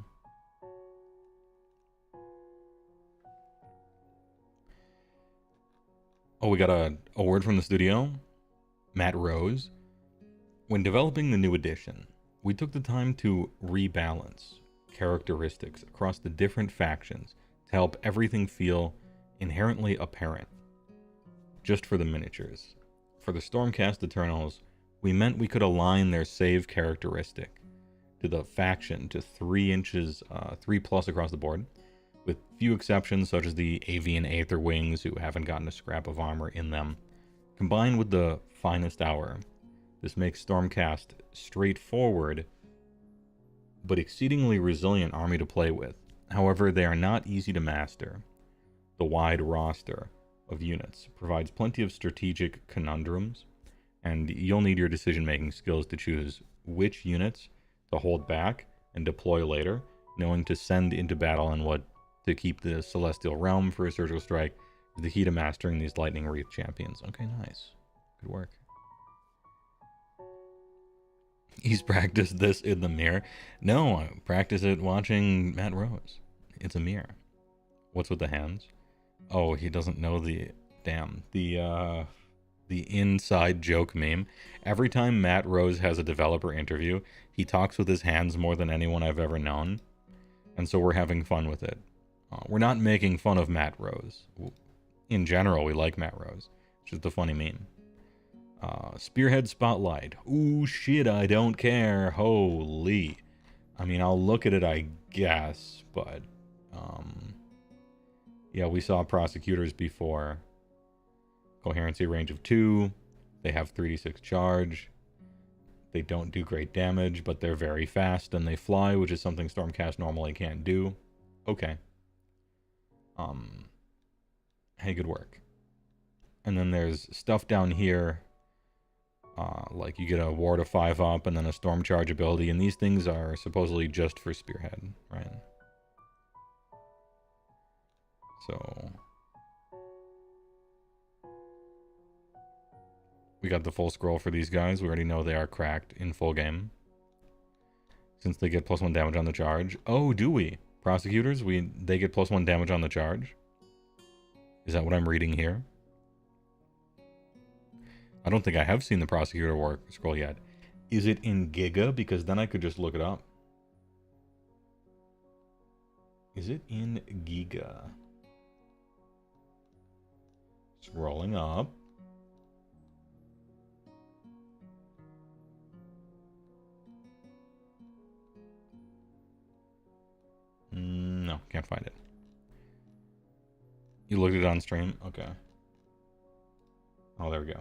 Oh, we got a word from the studio. Matt Rose. When developing the new edition, we took the time to rebalance characteristics across the different factions to help everything feel inherently apparent. Just for the miniatures. For the Stormcast Eternals, we meant we could align their save characteristic to the faction to 3 inches, 3+ across the board, with few exceptions such as the avian aether wings who haven't gotten a scrap of armor in them. Combined with the finest hour, this makes Stormcast straightforward but exceedingly resilient army to play with. However, they are not easy to master. The wide roster of units provides plenty of strategic conundrums, and you'll need your decision-making skills to choose which units to hold back and deploy later, knowing to send into battle and what to keep the Celestial Realm for a surgical strike is the key to mastering these Lightning Wreath champions. Okay, nice. Good work. He's practiced this in the mirror. No, I practice it watching Matt Rose. It's a mirror. What's with the hands? Oh, he doesn't know the... Damn. The inside joke meme. Every time Matt Rose has a developer interview, he talks with his hands more than anyone I've ever known. And so we're having fun with it. We're not making fun of Matt Rose. In general, we like Matt Rose. It's just a funny meme. Spearhead Spotlight. Ooh, shit, I don't care. Holy. I mean, I'll look at it, I guess, but... yeah, we saw prosecutors before. Coherency range of 2. They have 3d6 charge. They don't do great damage, but they're very fast and they fly, which is something Stormcast normally can't do. Okay. Hey, good work. And then there's stuff down here. Like you get a ward of 5 up and then a storm charge ability, and these things are supposedly just for Spearhead, right? So we got the full scroll for these guys. We already know they are cracked in full game, since they get +1 damage on the charge. Oh, do we? Prosecutors, they get +1 damage on the charge? Is that what I'm reading here? I don't think I have seen the Prosecutor War scroll yet. Is it in Giga? Because then I could just look it up. Is it in Giga? Scrolling up. No, can't find it. You looked at it on stream? Okay. Oh, there we go.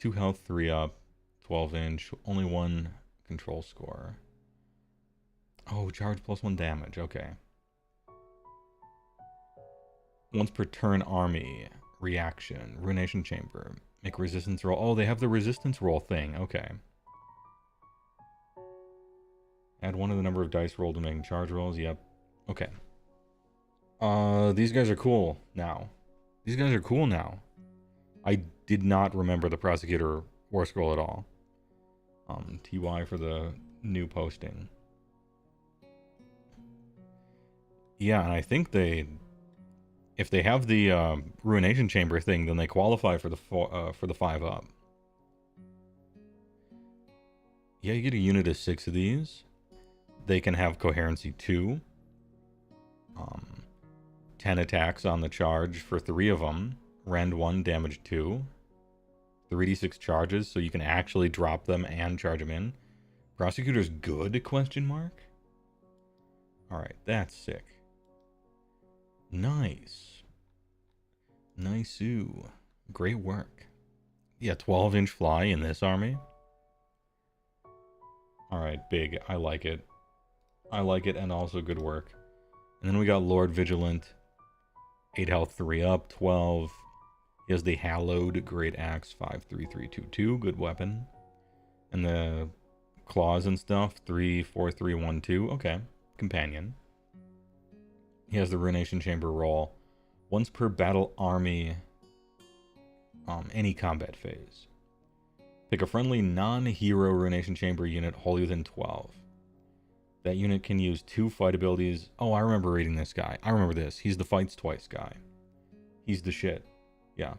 2 health, 3 up, 12 inch, only 1 control score. Oh, charge plus 1 damage, okay. Once per turn army, reaction, ruination chamber, make resistance roll. Oh, they have the resistance roll thing, okay. Add 1 to the number of dice rolled to making charge rolls, yep. Okay. These guys are cool now. These guys are cool now. I did not remember the Prosecutor War Scroll at all. TY for the new posting. Yeah, and I think if they have the Ruination Chamber thing, then they qualify for the 5 up. Yeah, you get a unit of 6 of these. They can have Coherency 2. 10 attacks on the charge for 3 of them. Rend 1, damage 2. 3d6 charges, so you can actually drop them and charge them in. Prosecutor's good, question mark? Alright, that's sick. Nice. Nice-oo. Great work. Yeah, 12-inch fly in this army. Alright, big. I like it. I like it, and also good work. And then we got Lord Vigilant. 8 health, 3 up, 12. He has the Hallowed Great Axe, 53322, good weapon. And the claws and stuff, 34312, okay. Companion. He has the Ruination Chamber roll. Once per battle army, any combat phase. Pick a friendly non-hero Ruination Chamber unit wholly within 12. That unit can use 2 fight abilities. Oh, I remember reading this guy. I remember this. He's the fights twice guy. He's the shit. Yeah.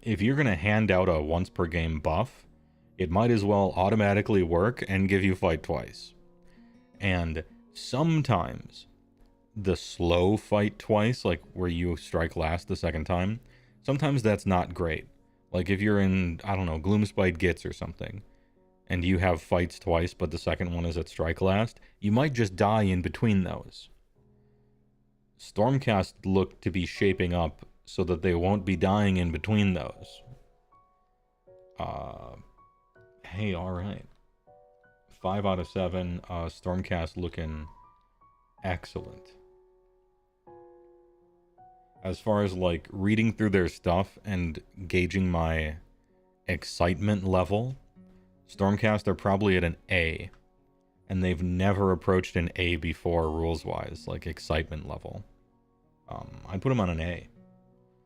If you're going to hand out a once per game buff, it might as well automatically work and give you fight twice. And sometimes the slow fight twice, like where you strike last the second time, sometimes that's not great. Like if you're in, I don't know, Gloomspite Gitz or something, and you have fights twice, but the second one is at strike last, you might just die in between those. Stormcast look to be shaping up so that they won't be dying in between those. Hey, alright. 5 out of 7, Stormcast looking excellent. As far as, like, reading through their stuff and gauging my excitement level, Stormcast are probably at an A. And they've never approached an A before, rules-wise, like excitement level. I'd put them on an A.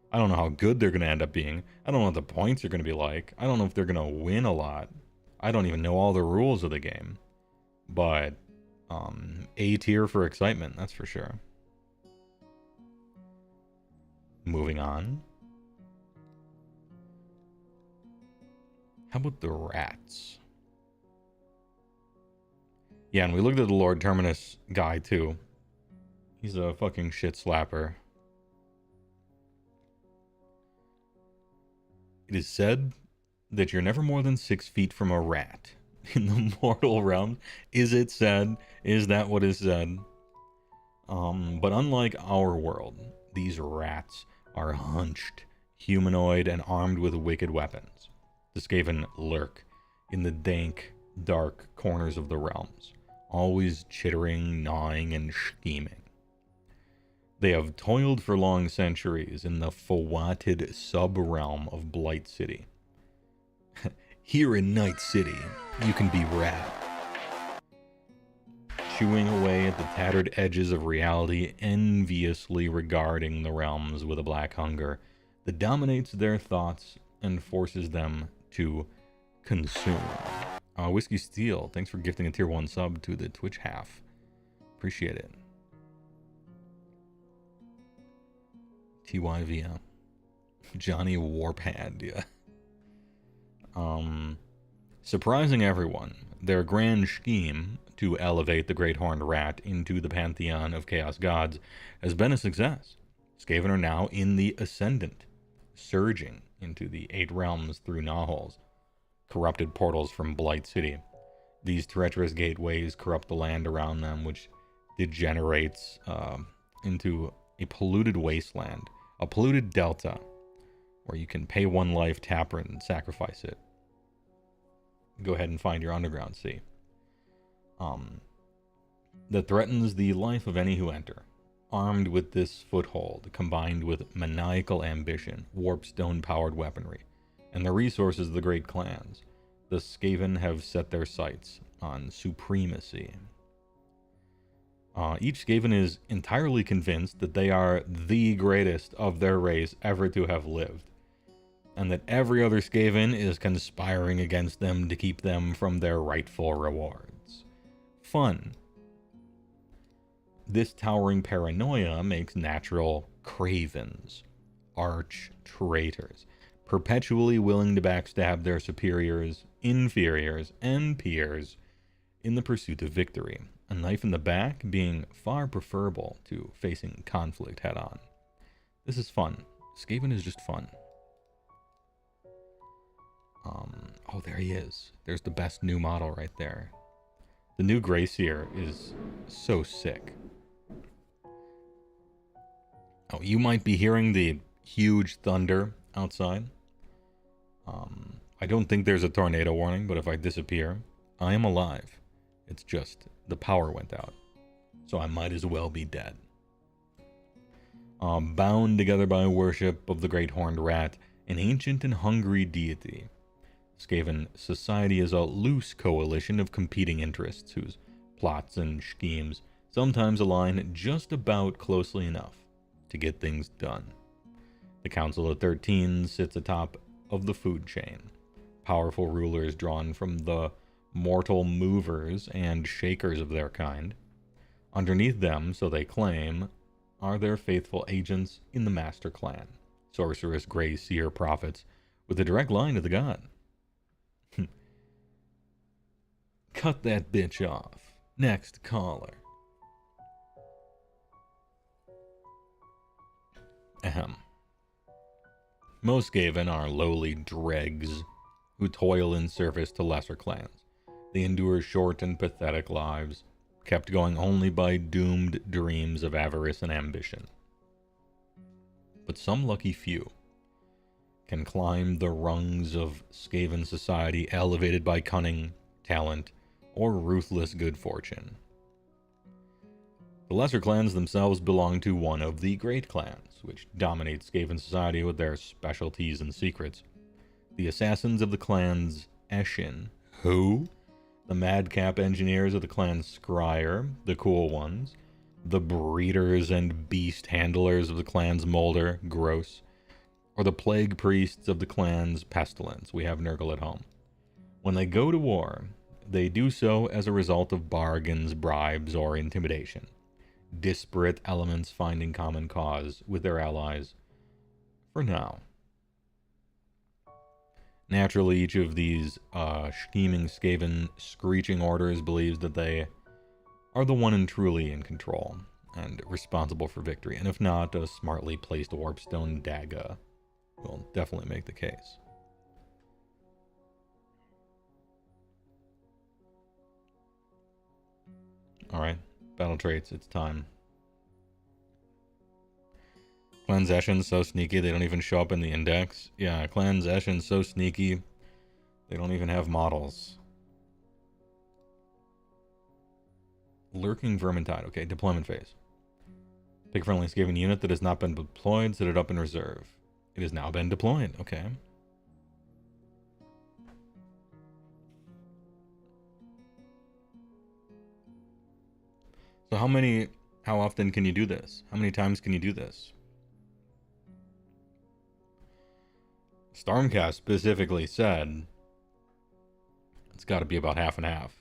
I don't know how good they're going to end up being. I don't know what the points are going to be like. I don't know if they're going to win a lot. I don't even know all the rules of the game. But, A tier for excitement, that's for sure. Moving on. How about the rats? Yeah, and we looked at the Lord Terminus guy, too. He's a fucking shit slapper. It is said that you're never more than 6 feet from a rat in the mortal realm. Is it said? Is that what is said? But unlike our world, these rats are hunched, humanoid, and armed with wicked weapons. The Skaven lurk in the dank, dark corners of the realms, always chittering, gnawing, and scheming. They have toiled for long centuries in the fawatted sub-realm of Blight City. Here in Night City, you can be rat. Chewing away at the tattered edges of reality, enviously regarding the realms with a black hunger that dominates their thoughts and forces them to consume. Whiskey Steel, thanks for gifting a tier 1 sub to the Twitch half. Appreciate it. TYVM. Johnny Warpad, yeah. Surprising everyone, their grand scheme to elevate the Great Horned Rat into the pantheon of Chaos Gods has been a success. Skaven are now in the Ascendant, surging into the 8 realms through gnawholes, corrupted portals from Blight City. These treacherous gateways corrupt the land around them, which degenerates into a polluted wasteland, a polluted delta, where you can pay 1 life, tap it, and sacrifice it. Go ahead and find your underground sea. That threatens the life of any who enter. Armed with this foothold, combined with maniacal ambition, warpstone-powered weaponry, and the resources of the great clans, the Skaven have set their sights on supremacy. Each Skaven is entirely convinced that they are the greatest of their race ever to have lived, and that every other Skaven is conspiring against them to keep them from their rightful rewards. Fun. This towering paranoia makes natural cravens, arch traitors, perpetually willing to backstab their superiors, inferiors, and peers in the pursuit of victory, a knife in the back being far preferable to facing conflict head-on. This is fun. Skaven is just fun. Oh, there he is. There's the best new model right there. The new Grayseer is so sick. Oh, you might be hearing the huge thunder outside. I don't think there's a tornado warning, but if I disappear, I am alive. It's just the power went out, so I might as well be dead. Bound together by worship of the great horned rat, an ancient and hungry deity, Skaven society is a loose coalition of competing interests whose plots and schemes sometimes align just about closely enough to get things done. The Council of 13 sits atop of the food chain, powerful rulers drawn from the mortal movers and shakers of their kind. Underneath them, so they claim, are their faithful agents in the Master Clan, sorceress Grayseer prophets with a direct line to the god. Cut that bitch off. Next caller. Ahem. Most Skaven are lowly dregs who toil in service to lesser clans. They endure short and pathetic lives, kept going only by doomed dreams of avarice and ambition. But some lucky few can climb the rungs of Skaven society elevated by cunning, talent, or ruthless good fortune. The lesser clans themselves belong to one of the great clans, which dominates Skaven society with their specialties and secrets. The assassins of the clan's Eshin. Who? The madcap engineers of the clan's Scryer, the cool ones. The breeders and beast handlers of the clan's Molder, gross. Or the plague priests of the clan's Pestilence. We have Nurgle at home. When they go to war, they do so as a result of bargains, bribes, or intimidation. Disparate elements finding common cause with their allies for now. Naturally, each of these scheming Skaven screeching orders believes that they are the one and truly in control and responsible for victory, and if not, a smartly placed warpstone dagger will definitely make the case. Alright, battle traits, it's time. Clan's Eshin's so sneaky they don't even show up in the index. Yeah, Clan's Eshin's so sneaky they don't even have models. Lurking Vermintide. Okay, deployment phase. Pick a friendly Skaven unit that has not been deployed, set it up in reserve. It has now been deployed. Okay. So how often can you do this? How many times can you do this? Stormcast specifically said it's got to be about half and half.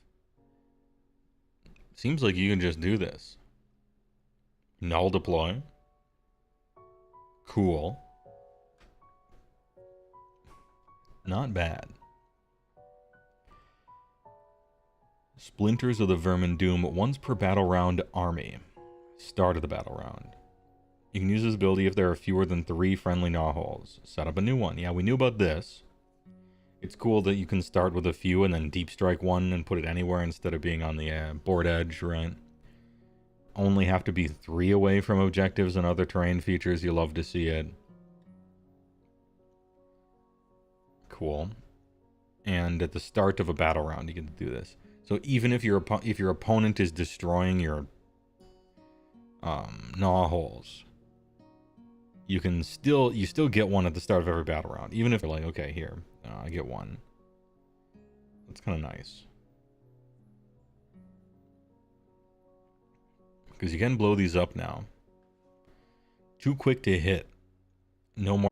Seems like you can just do this. Null deploy. Cool. Not bad. Splinters of the Vermin Doom once per battle round army. Start of the battle round. You can use this ability if there are fewer than 3 friendly gnawholes. Set up a new one. Yeah, we knew about this. It's cool that you can start with a few and then deep strike one and put it anywhere instead of being on the board edge, right? Only have to be 3 away from objectives and other terrain features. You love to see it. cool. And at the start of a battle round, you get to do this. So even if your opponent is destroying your gnaw holes, you still get one at the start of every battle round. Even if you're like, okay, here, I get one. That's kind of nice. Because you can blow these up now. Too quick to hit. No more.